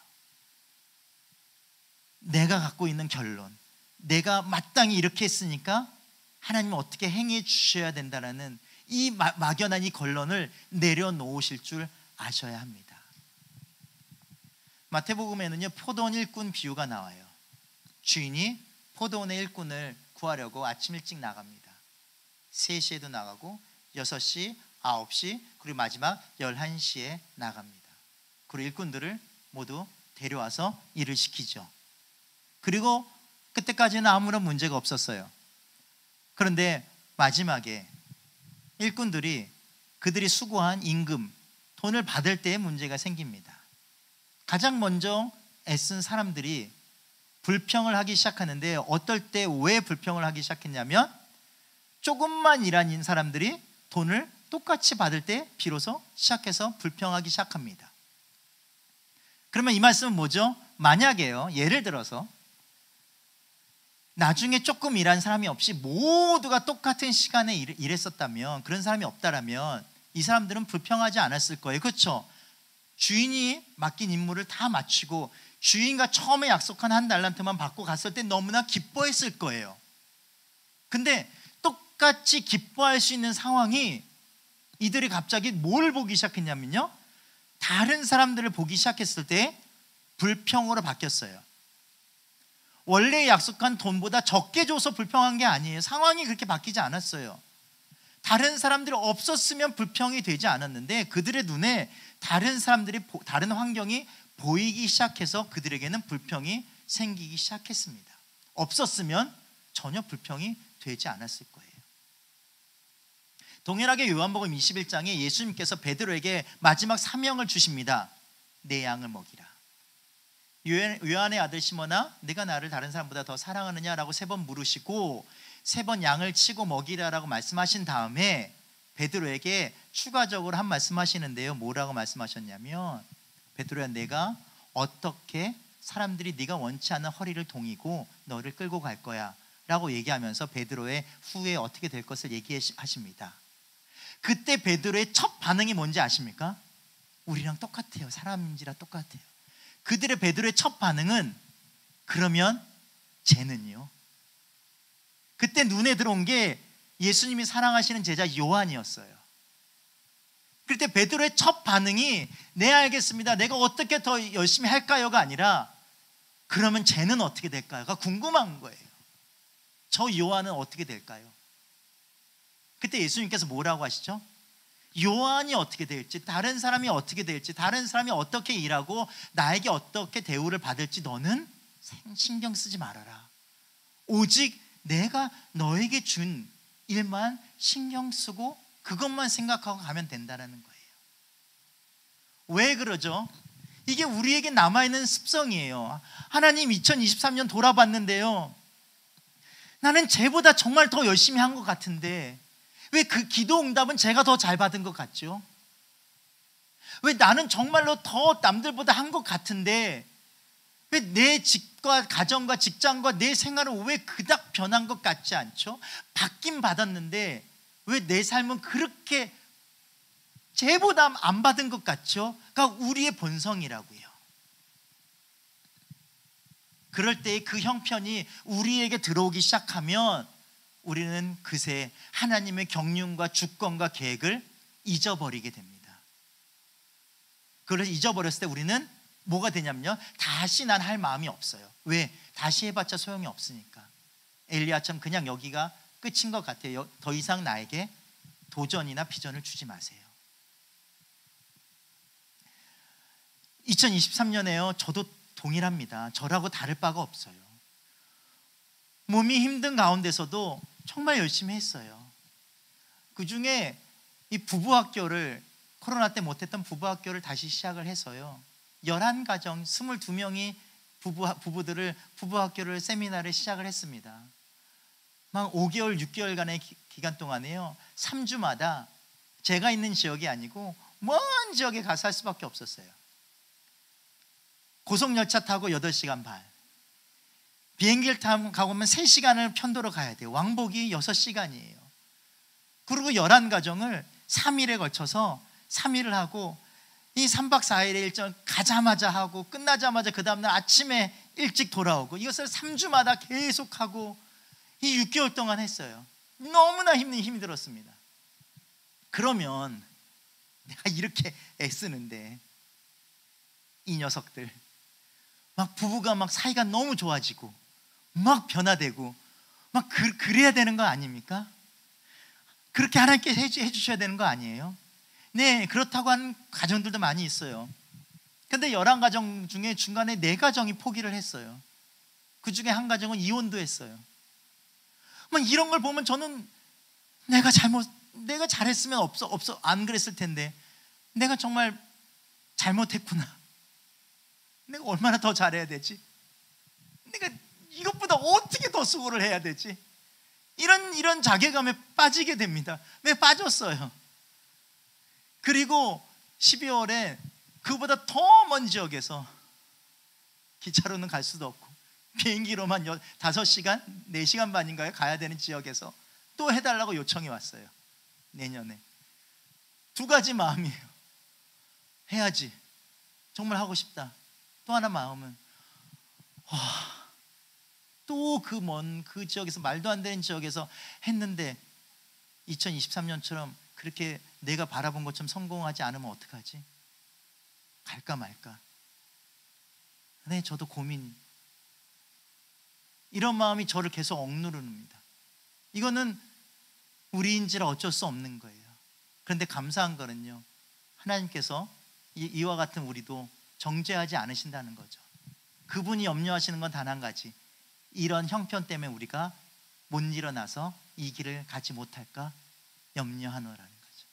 [SPEAKER 4] 내가 갖고 있는 결론, 내가 마땅히 이렇게 했으니까 하나님은 어떻게 행해 주셔야 된다라는 이 막연한 이 결론을 내려놓으실 줄 아셔야 합니다. 마태복음에는요, 포도원 일꾼 비유가 나와요. 주인이 포도원의 일꾼을 구하려고 아침 일찍 나갑니다. 3시에도 나가고 6시, 9시, 그리고 마지막 11시에 나갑니다. 그리고 일꾼들을 모두 데려와서 일을 시키죠. 그리고 그때까지는 아무런 문제가 없었어요. 그런데 마지막에 일꾼들이 그들이 수고한 임금, 돈을 받을 때에 문제가 생깁니다. 가장 먼저 애쓴 사람들이 불평을 하기 시작하는데, 어떨 때 왜 불평을 하기 시작했냐면, 조금만 일한 사람들이 돈을 똑같이 받을 때 비로소 시작해서 불평하기 시작합니다. 그러면 이 말씀은 뭐죠? 만약에요, 예를 들어서 나중에 조금 일한 사람이 없이 모두가 똑같은 시간에 일했었다면, 그런 사람이 없다라면 이 사람들은 불평하지 않았을 거예요. 그렇죠? 주인이 맡긴 임무를 다 마치고 주인과 처음에 약속한 한 달란트만 받고 갔을 때 너무나 기뻐했을 거예요. 근데 똑같이 기뻐할 수 있는 상황이, 이들이 갑자기 뭘 보기 시작했냐면요, 다른 사람들을 보기 시작했을 때 불평으로 바뀌었어요. 원래 약속한 돈보다 적게 줘서 불평한 게 아니에요. 상황이 그렇게 바뀌지 않았어요. 다른 사람들이 없었으면 불평이 되지 않았는데, 그들의 눈에 다른 사람들이, 다른 환경이 보이기 시작해서 그들에게는 불평이 생기기 시작했습니다. 없었으면 전혀 불평이 되지 않았을 거예요. 동일하게 요한복음 21장에 예수님께서 베드로에게 마지막 사명을 주십니다. 내 양을 먹이라. 요한의 아들 시몬아, 네가 나를 다른 사람보다 더 사랑하느냐라고 3번 물으시고 3번 양을 치고 먹이라라고 말씀하신 다음에 베드로에게 추가적으로 한 말씀하시는데요, 뭐라고 말씀하셨냐면, 베드로야, 내가 어떻게 사람들이 네가 원치 않는 허리를 동이고 너를 끌고 갈 거야 라고 얘기하면서 베드로의 후에 어떻게 될 것을 얘기하십니다. 그때 베드로의 첫 반응이 뭔지 아십니까? 우리랑 똑같아요. 사람인지라 똑같아요. 그들의 베드로의 첫 반응은, 그러면 쟤는요? 그때 눈에 들어온 게 예수님이 사랑하시는 제자 요한이었어요. 그때 베드로의 첫 반응이 네, 알겠습니다, 내가 어떻게 더 열심히 할까요가 아니라, 그러면 쟤는 어떻게 될까요가 궁금한 거예요. 저 요한은 어떻게 될까요? 그때 예수님께서 뭐라고 하시죠? 요한이 어떻게 될지, 다른 사람이 어떻게 될지, 다른 사람이 어떻게 일하고 나에게 어떻게 대우를 받을지 너는 신경 쓰지 말아라. 오직 내가 너에게 준 일만 신경 쓰고 그것만 생각하고 가면 된다는 거예요. 왜 그러죠? 이게 우리에게 남아있는 습성이에요. 하나님 2023년 돌아봤는데요, 나는 쟤보다 정말 더 열심히 한 것 같은데 왜 그 기도 응답은 제가 더 잘 받은 것 같죠? 왜 나는 정말로 더 남들보다 한 것 같은데 왜 내 집과 가정과 직장과 내 생활은 왜 그닥 변한 것 같지 않죠? 받긴 받았는데 왜 내 삶은 그렇게 쟤보다 안 받은 것 같죠? 그러니까 우리의 본성이라고요. 그럴 때 그 형편이 우리에게 들어오기 시작하면 우리는 그새 하나님의 경륜과 주권과 계획을 잊어버리게 됩니다. 그걸 잊어버렸을 때 우리는 뭐가 되냐면요, 다시 난 할 마음이 없어요. 왜? 다시 해봤자 소용이 없으니까. 엘리야처럼 그냥 여기가 끝인 것 같아요. 더 이상 나에게 도전이나 비전을 주지 마세요. 2023년에요, 저도 동일합니다. 저라고 다를 바가 없어요. 몸이 힘든 가운데서도 정말 열심히 했어요. 그 중에 이 부부학교를, 코로나 때 못했던 부부학교를 다시 시작을 해서요, 11가정 22명이 부부들을 부부학교를 세미나를 시작을 했습니다. 막 5개월 6개월간의 기간 동안에요, 3주마다 제가 있는 지역이 아니고 먼 지역에 가서 할 수밖에 없었어요. 고속열차 타고 8시간 반, 비행기를 타고 가면 3시간을 편도로 가야 돼요. 왕복이 6시간이에요. 그리고 11가정을 3일에 걸쳐서 3일을 하고, 이 3박 4일의 일정을 가자마자 하고 끝나자마자 그 다음날 아침에 일찍 돌아오고, 이것을 3주마다 계속하고 이 6개월 동안 했어요. 너무나 힘들었습니다. 그러면 내가 이렇게 애쓰는데 이 녀석들 막 부부가 막 사이가 너무 좋아지고 막 변화되고 막 그래야 되는 거 아닙니까? 그렇게 하나님께 해주셔야 되는 거 아니에요? 네, 그렇다고 하는 가정들도 많이 있어요. 근데 11가정 중에 중간에 4가정이 포기를 했어요. 그 중에 한 가정은 이혼도 했어요. 막 이런 걸 보면 저는 내가 잘했으면 안 그랬을 텐데, 내가 정말 잘못했구나. 내가 얼마나 더 잘해야 되지? 내가 이것보다 어떻게 더 수고를 해야 되지? 이런 자괴감에 빠지게 됩니다. 왜 빠졌어요? 그리고 12월에 그보다 더 먼 지역에서 기차로는 갈 수도 없고 비행기로만 5시간, 4시간 반인가요? 가야 되는 지역에서 또 해달라고 요청이 왔어요. 내년에. 2가지 마음이에요. 해야지. 정말 하고 싶다. 또 하나 마음은 또 그 먼 그 지역에서, 말도 안 되는 지역에서 했는데 2023년처럼 그렇게 내가 바라본 것처럼 성공하지 않으면 어떡하지? 갈까 말까? 네, 저도 고민. 이런 마음이 저를 계속 억누릅니다. 이거는 우리인지라 어쩔 수 없는 거예요. 그런데 감사한 거는요, 하나님께서 이와 같은 우리도 정죄하지 않으신다는 거죠. 그분이 염려하시는 건 단 한 가지, 이런 형편 때문에 우리가 못 일어나서 이 길을 가지 못할까 염려하노라는 거죠.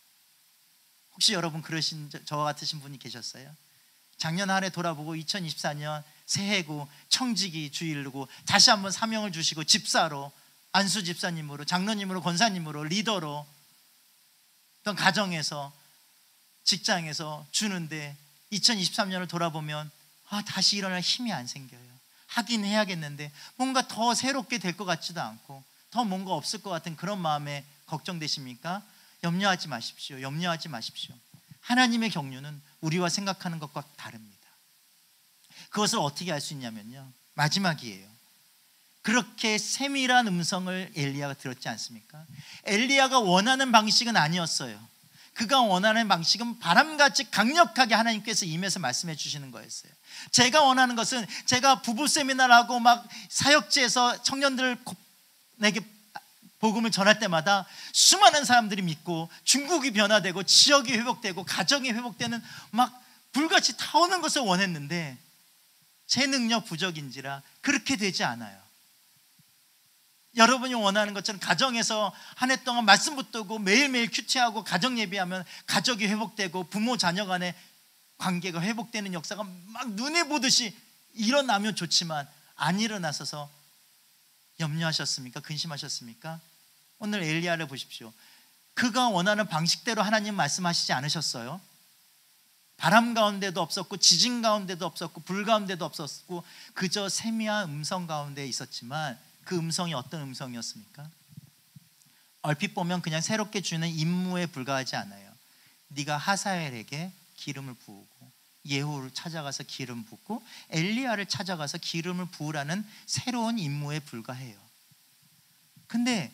[SPEAKER 4] 혹시 여러분 그러신 저와 같으신 분이 계셨어요? 작년 한 해 돌아보고 2024년 새해고 청지기 주일이고 다시 한번 사명을 주시고 집사로, 안수 집사님으로, 장로님으로, 권사님으로, 리더로, 어떤 가정에서, 직장에서 주는데 2023년을 돌아보면 다시 일어날 힘이 안 생겨요. 하긴 해야겠는데 뭔가 더 새롭게 될 것 같지도 않고 더 뭔가 없을 것 같은 그런 마음에 걱정되십니까? 염려하지 마십시오. 염려하지 마십시오. 하나님의 경륜은 우리와 생각하는 것과 다릅니다. 그것을 어떻게 알 수 있냐면요, 마지막이에요. 그렇게 세밀한 음성을 엘리야가 들었지 않습니까? 엘리야가 원하는 방식은 아니었어요. 그가 원하는 방식은 바람같이 강력하게 하나님께서 임해서 말씀해 주시는 거였어요. 제가 원하는 것은, 제가 부부 세미나를 하고 막 사역지에서 청년들에게 복음을 전할 때마다 수많은 사람들이 믿고 중국이 변화되고 지역이 회복되고 가정이 회복되는 막 불같이 타오는 것을 원했는데 제 능력 부족인지라 그렇게 되지 않아요. 여러분이 원하는 것처럼 가정에서 한 해 동안 말씀 붙들고 매일매일 큐티하고 가정 예배하면 가족이 회복되고 부모 자녀 간의 관계가 회복되는 역사가 막 눈에 보듯이 일어나면 좋지만 안 일어나서서 염려하셨습니까? 근심하셨습니까? 오늘 엘리야를 보십시오. 그가 원하는 방식대로 하나님 말씀하시지 않으셨어요. 바람 가운데도 없었고 지진 가운데도 없었고 불 가운데도 없었고 그저 세미한 음성 가운데 있었지만 그 음성이 어떤 음성이었습니까? 얼핏 보면 그냥 새롭게 주는 임무에 불과하지 않아요. 네가 하사엘에게 기름을 부으고 예후를 찾아가서 기름 붓고 엘리야를 찾아가서 기름을 부으라는 새로운 임무에 불과해요. 근데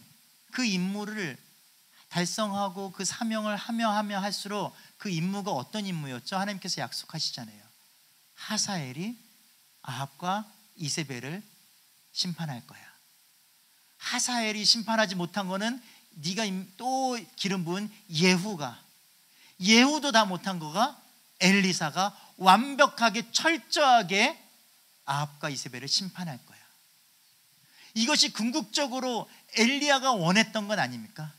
[SPEAKER 4] 그 임무를 달성하고 그 사명을 하며 할수록 그 임무가 어떤 임무였죠? 하나님께서 약속하시잖아요. 하사엘이 아합과 이세벨을 심판할 거야. 하사엘이 심판하지 못한 거는 네가 또 기름 부은 예후도 다 못한 거가 엘리사가 완벽하게 철저하게 아합과 이세벨을 심판할 거야. 이것이 궁극적으로 엘리야가 원했던 건 아닙니까?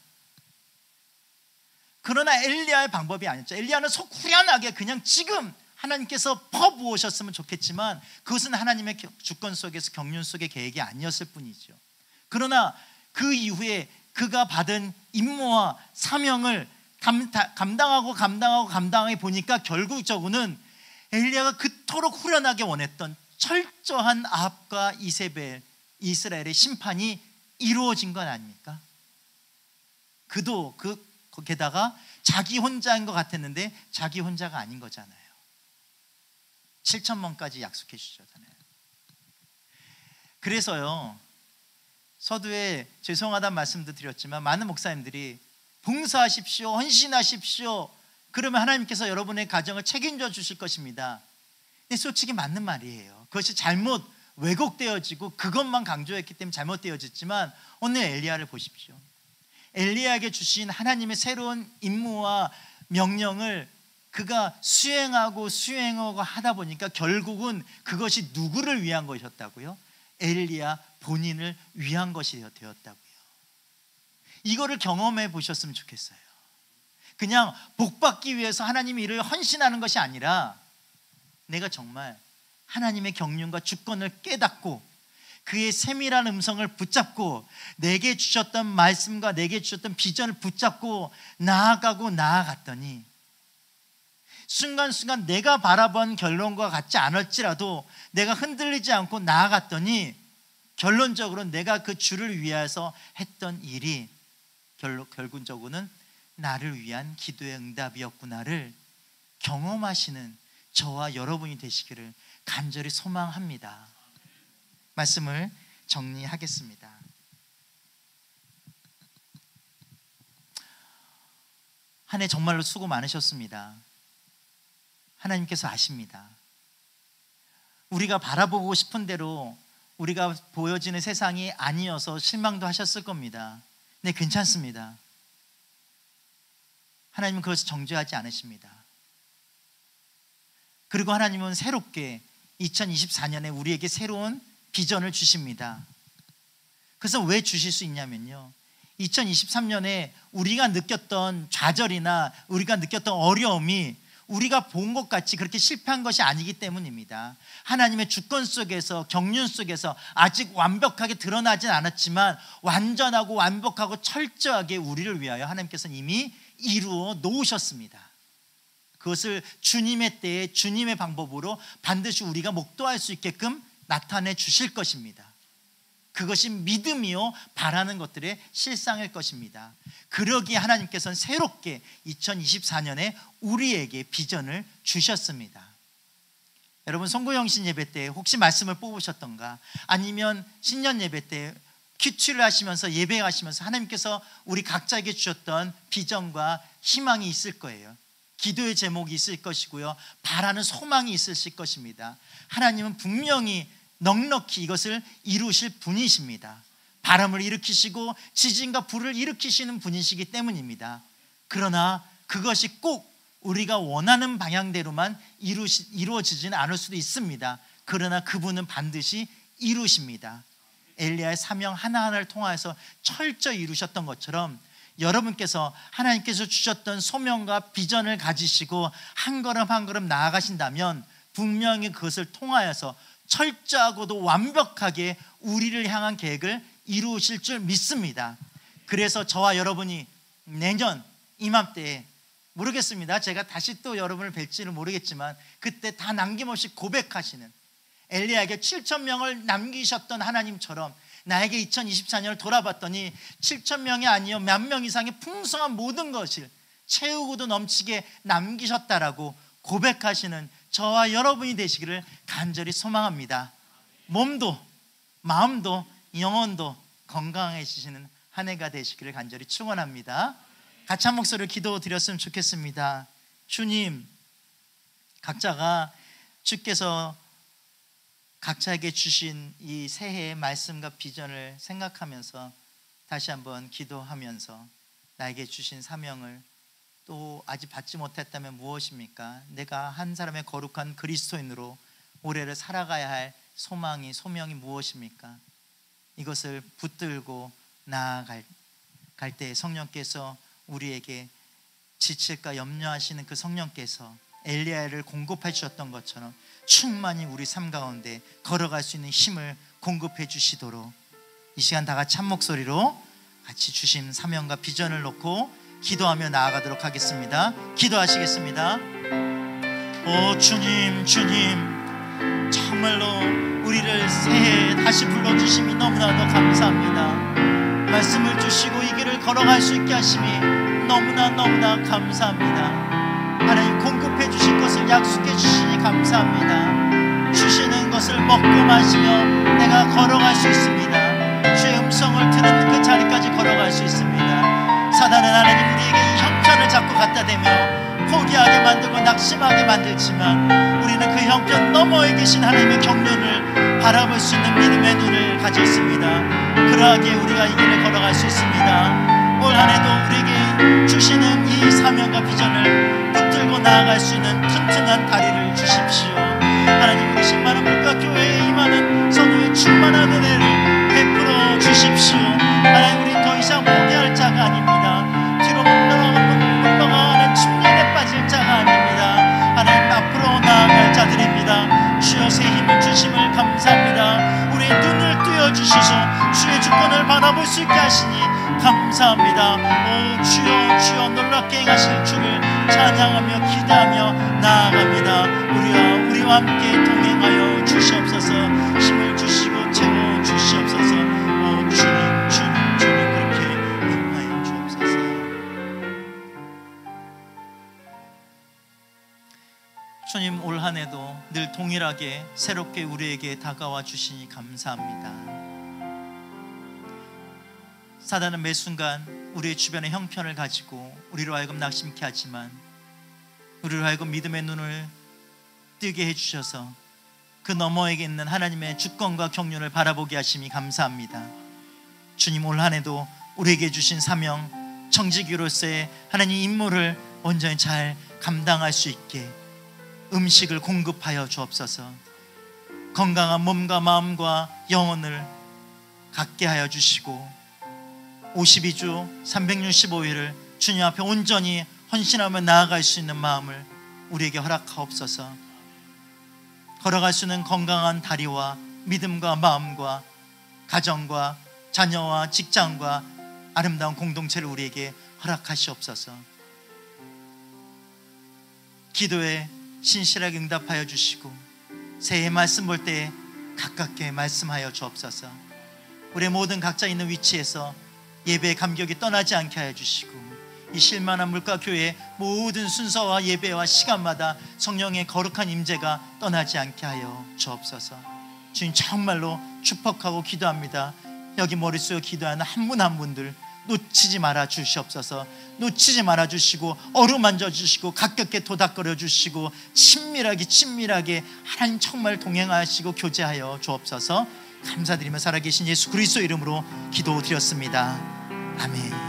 [SPEAKER 4] 그러나 엘리야의 방법이 아니었죠. 엘리야는 속 후련하게 그냥 지금 하나님께서 퍼부으셨으면 좋겠지만 그것은 하나님의 주권 속에서 경륜 속의 계획이 아니었을 뿐이죠. 그러나 그 이후에 그가 받은 임무와 사명을 감당하게 보니까 결국적으로는 엘리야가 그토록 후련하게 원했던 철저한 아합과 이세벨, 이스라엘의 심판이 이루어진 건 아닙니까? 그도 게다가 자기 혼자인 것 같았는데 자기 혼자가 아닌 거잖아요. 7,000명까지 약속해 주셨잖아요. 그래서요, 서두에 죄송하다는 말씀도 드렸지만 많은 목사님들이 봉사하십시오, 헌신하십시오, 그러면 하나님께서 여러분의 가정을 책임져 주실 것입니다. 근데 솔직히 맞는 말이에요. 그것이 잘못 왜곡되어지고 그것만 강조했기 때문에 잘못되어졌지만, 오늘 엘리야를 보십시오. 엘리야에게 주신 하나님의 새로운 임무와 명령을 그가 수행하고 하다 보니까 결국은 그것이 누구를 위한 것이었다고요? 엘리야 본인을 위한 것이 되었다고요. 이거를 경험해 보셨으면 좋겠어요. 그냥 복받기 위해서 하나님의 일을 헌신하는 것이 아니라 내가 정말 하나님의 경륜과 주권을 깨닫고 그의 세밀한 음성을 붙잡고 내게 주셨던 말씀과 내게 주셨던 비전을 붙잡고 나아갔더니 순간순간 내가 바라본 결론과 같지 않을지라도 내가 흔들리지 않고 나아갔더니 결론적으로 내가 그 주를 위해서 했던 일이 결국적으로는 나를 위한 기도의 응답이었구나를 경험하시는 저와 여러분이 되시기를 간절히 소망합니다. 말씀을 정리하겠습니다. 한 해 정말로 수고 많으셨습니다. 하나님께서 아십니다. 우리가 바라보고 싶은 대로 우리가 보여지는 세상이 아니어서 실망도 하셨을 겁니다. 네, 괜찮습니다. 하나님은 그것을 정죄하지 않으십니다. 그리고 하나님은 새롭게 2024년에 우리에게 새로운 비전을 주십니다. 그래서 왜 주실 수 있냐면요, 2023년에 우리가 느꼈던 좌절이나 우리가 느꼈던 어려움이 우리가 본 것 같이 그렇게 실패한 것이 아니기 때문입니다. 하나님의 주권 속에서, 경륜 속에서 아직 완벽하게 드러나진 않았지만 완전하고 완벽하고 철저하게 우리를 위하여 하나님께서는 이미 이루어 놓으셨습니다. 그것을 주님의 때에 주님의 방법으로 반드시 우리가 목도할 수 있게끔 나타내 주실 것입니다. 그것이 믿음이요 바라는 것들의 실상일 것입니다. 그러기에 하나님께서는 새롭게 2024년에 우리에게 비전을 주셨습니다. 여러분, 송구영신 예배 때 혹시 말씀을 뽑으셨던가, 아니면 신년 예배 때 큐티를 하시면서 예배하시면서 하나님께서 우리 각자에게 주셨던 비전과 희망이 있을 거예요. 기도의 제목이 있을 것이고요, 바라는 소망이 있으실 것입니다. 하나님은 분명히 넉넉히 이것을 이루실 분이십니다. 바람을 일으키시고 지진과 불을 일으키시는 분이시기 때문입니다. 그러나 그것이 꼭 우리가 원하는 방향대로만 이루어지지는 않을 수도 있습니다. 그러나 그분은 반드시 이루십니다. 엘리야의 사명 하나하나를 통하여서 철저히 이루셨던 것처럼 여러분께서 하나님께서 주셨던 소명과 비전을 가지시고 한 걸음 한 걸음 나아가신다면 분명히 그것을 통하여서 철저하고도 완벽하게 우리를 향한 계획을 이루실 줄 믿습니다. 그래서 저와 여러분이 내년 이맘때에, 모르겠습니다, 제가 다시 또 여러분을 뵐지는 모르겠지만 그때 다 남김없이 고백하시는, 엘리야에게 7,000명을 남기셨던 하나님처럼 나에게 2024년을 돌아봤더니 7,000명이 아니요 몇 명 이상의 풍성한 모든 것을 채우고도 넘치게 남기셨다라고 고백하시는 저와 여러분이 되시기를 간절히 소망합니다. 몸도 마음도 영혼도 건강해지시는 한 해가 되시기를 간절히 축원합니다. 같이 한 목소리로 기도드렸으면 좋겠습니다. 주님, 각자가 주께서 각자에게 주신 이 새해의 말씀과 비전을 생각하면서 다시 한번 기도하면서 나에게 주신 사명을 또 아직 받지 못했다면 무엇입니까? 내가 한 사람의 거룩한 그리스도인으로 올해를 살아가야 할 소명이 무엇입니까? 이것을 붙들고 나아갈 때 성령께서 우리에게 지칠까 염려하시는 그 성령께서 엘리야를 공급해 주셨던 것처럼 충만히 우리 삶 가운데 걸어갈 수 있는 힘을 공급해 주시도록 이 시간 다 같이 한 목소리로 같이 주신 사명과 비전을 놓고 기도하며 나아가도록 하겠습니다. 기도하시겠습니다. 오 주님, 주님, 정말로 우리를 새해에 다시 불러주심이 너무나도 감사합니다. 말씀을 주시고 이 길을 걸어갈 수 있게 하심이 너무나 감사합니다. 하나님, 공급해 주실 것을 약속해 주시니 감사합니다. 주시는 것을 먹고 마시며 내가 걸어갈 수 있습니다. 주의 음성을 들은 그 자리까지 걸어갈 수 있습니다. 사단은 하나님 우리에게 이 형편을 자꾸 갖다 대며 포기하게 만들고 낙심하게 만들지만 우리는 그 형편 너머에 계신 하나님의 경륜을 바라볼 수 있는 믿음의 눈을 가졌습니다. 그러하기에 우리가 이 길을 걸어갈 수 있습니다. 올 한 해도 우리에게 주시는 이 사명과 비전을 붙들고 나아갈 수 있는 튼튼한 다리를 주십시오. 하나님, 우리 10만원 물가 교회에 임하는 성도의 충만한 은혜를 베풀어 주십시오. 하나님, 우리 더 이상 포기할 자가 아닙니다. 뒤로 물러가는 침륜에 빠질 자가 아닙니다. 하나님, 앞으로 나아갈 자들입니다. 주여, 새 힘을 주심을 감사합니다. 우리의 눈을 띄어주시소 주의 주권을 바라볼 수 있게 하시니 감사합니다. 오 주여, 주여, 놀랍게 행하실 주를 찬양하며 기대하며 나아갑니다. 우리와 함께 동행하여 주시옵소서. 힘을 주시고 채워 주시옵소서. 오 주님, 주님, 주님, 그렇게 인도하여 주옵소서. 주님, 올 한 해도 늘 동일하게 새롭게 우리에게 다가와 주시니 감사합니다. 사단은 매 순간 우리의 주변의 형편을 가지고 우리로 하여금 낙심케 하지만 우리로 하여금 믿음의 눈을 뜨게 해주셔서 그 너머에 있는 하나님의 주권과 경륜을 바라보게 하심이 감사합니다. 주님, 올 한 해도 우리에게 주신 사명, 청지기로서의 하나님 임무를 온전히 잘 감당할 수 있게 음식을 공급하여 주옵소서. 건강한 몸과 마음과 영혼을 갖게 하여 주시고 52주 365일을 주님 앞에 온전히 헌신하며 나아갈 수 있는 마음을 우리에게 허락하옵소서. 걸어갈 수 있는 건강한 다리와 믿음과 마음과 가정과 자녀와 직장과 아름다운 공동체를 우리에게 허락하시옵소서. 기도에 신실하게 응답하여 주시고 새해 말씀 볼 때 가깝게 말씀하여 주옵소서. 우리의 모든 각자 있는 위치에서 예배의 감격이 떠나지 않게 하여 주시고 이 실만한 물가 교회의 모든 순서와 예배와 시간마다 성령의 거룩한 임재가 떠나지 않게 하여 주옵소서. 주님, 정말로 축복하고 기도합니다. 여기 머릿속에 기도하는 한 분 한 분들 놓치지 말아 주시옵소서. 놓치지 말아 주시고 어루만져 주시고 가깝게 도닥거려 주시고 친밀하게 하나님 정말 동행하시고 교제하여 주옵소서. 감사드리며 살아계신 예수 그리스도 이름으로 기도드렸습니다. 아멘.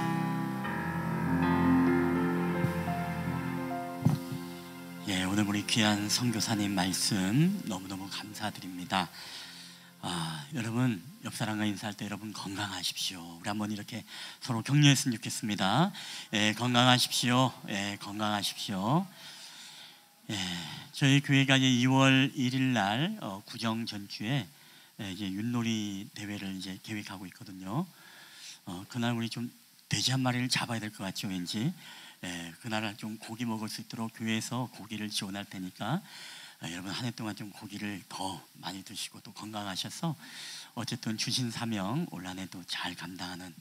[SPEAKER 2] 예, 오늘 우리 귀한 선교사님 말씀 너무너무 감사드립니다. 여러분, 옆 사람과 인사할 때 여러분 건강하십시오. 우리 한번 이렇게 서로 격려했으면 좋겠습니다. 예, 건강하십시오. 예, 건강하십시오. 예, 저희 교회가 이제 2월 1일 날 구정 전주에 이제 윷놀이 대회를 이제 계획하고 있거든요. 그날 우리 좀 돼지 한 마리를 잡아야 될 것 같죠, 왠지. 그날 좀 고기 먹을 수 있도록 교회에서 고기를 지원할 테니까 여러분 한 해 동안 좀 고기를 더 많이 드시고 또 건강하셔서 어쨌든 주신 사명 올 한 해도 잘 감당하는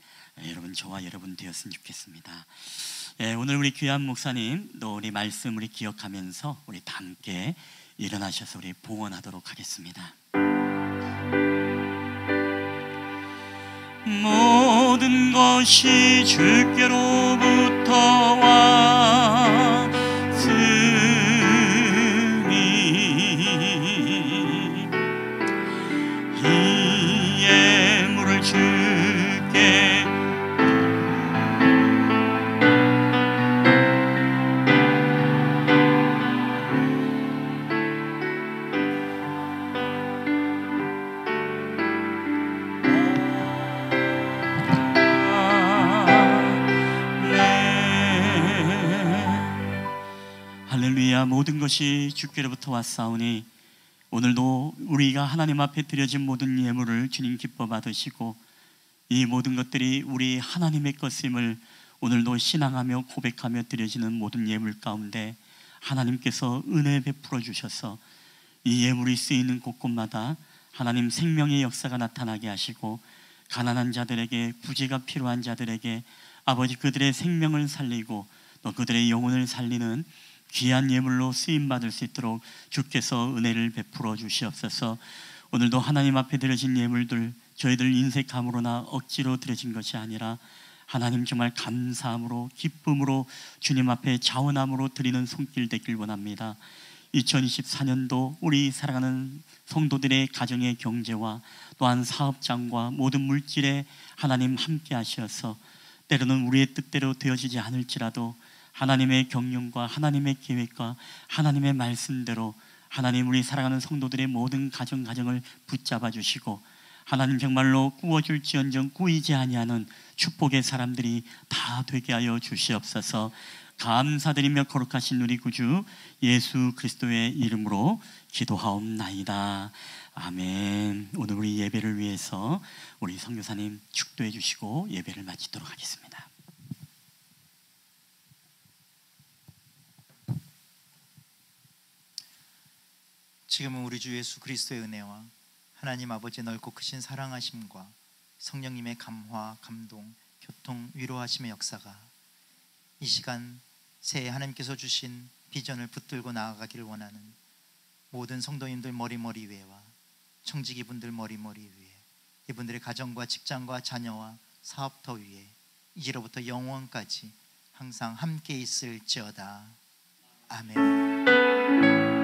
[SPEAKER 2] 여러분, 저와 여러분 되었으면 좋겠습니다. 오늘 우리 귀한 목사님 또 우리 말씀 우리 기억하면서 우리 다 함께 일어나셔서 우리 봉헌하도록 하겠습니다. 모든 것이 주께로부터 왔으니 이 예물을 주께 모든 것이 주께로부터 왔사오니 오늘도 우리가 하나님 앞에 드려진 모든 예물을 주님 기뻐 받으시고 이 모든 것들이 우리 하나님의 것임을 오늘도 신앙하며 고백하며 드려지는 모든 예물 가운데 하나님께서 은혜 베풀어 주셔서 이 예물이 쓰이는 곳곳마다 하나님 생명의 역사가 나타나게 하시고, 가난한 자들에게, 구제가 필요한 자들에게 아버지 그들의 생명을 살리고 또 그들의 영혼을 살리는 귀한 예물로 쓰임받을 수 있도록 주께서 은혜를 베풀어 주시옵소서. 오늘도 하나님 앞에 드려진 예물들, 저희들 인색함으로나 억지로 드려진 것이 아니라 하나님 정말 감사함으로, 기쁨으로, 주님 앞에 자원함으로 드리는 손길 되길 원합니다. 2024년도 우리 사랑하는 성도들의 가정의 경제와 또한 사업장과 모든 물질에 하나님 함께 하셔서 때로는 우리의 뜻대로 되어지지 않을지라도 하나님의 경륜과 하나님의 계획과 하나님의 말씀대로 하나님 우리 사랑하는 성도들의 모든 가정을 붙잡아 주시고, 하나님 정말로 구워줄지언정 구이지 아니하는 축복의 사람들이 다 되게 하여 주시옵소서. 감사드리며 거룩하신 우리 구주 예수 그리스도의 이름으로 기도하옵나이다. 아멘. 오늘 우리 예배를 위해서 우리 선교사님 축도해 주시고 예배를 마치도록 하겠습니다.
[SPEAKER 4] 지금은 우리 주 예수 그리스도의 은혜와 하나님 아버지의 넓고 크신 사랑하심과 성령님의 감화, 감동, 교통, 위로하심의 역사가 이 시간 새해 하나님께서 주신 비전을 붙들고 나아가기를 원하는 모든 성도님들 머리 위에와 청지기분들 머리 위에, 이분들의 가정과 직장과 자녀와 사업터 위에 이제로부터 영원까지 항상 함께 있을지어다. 아멘.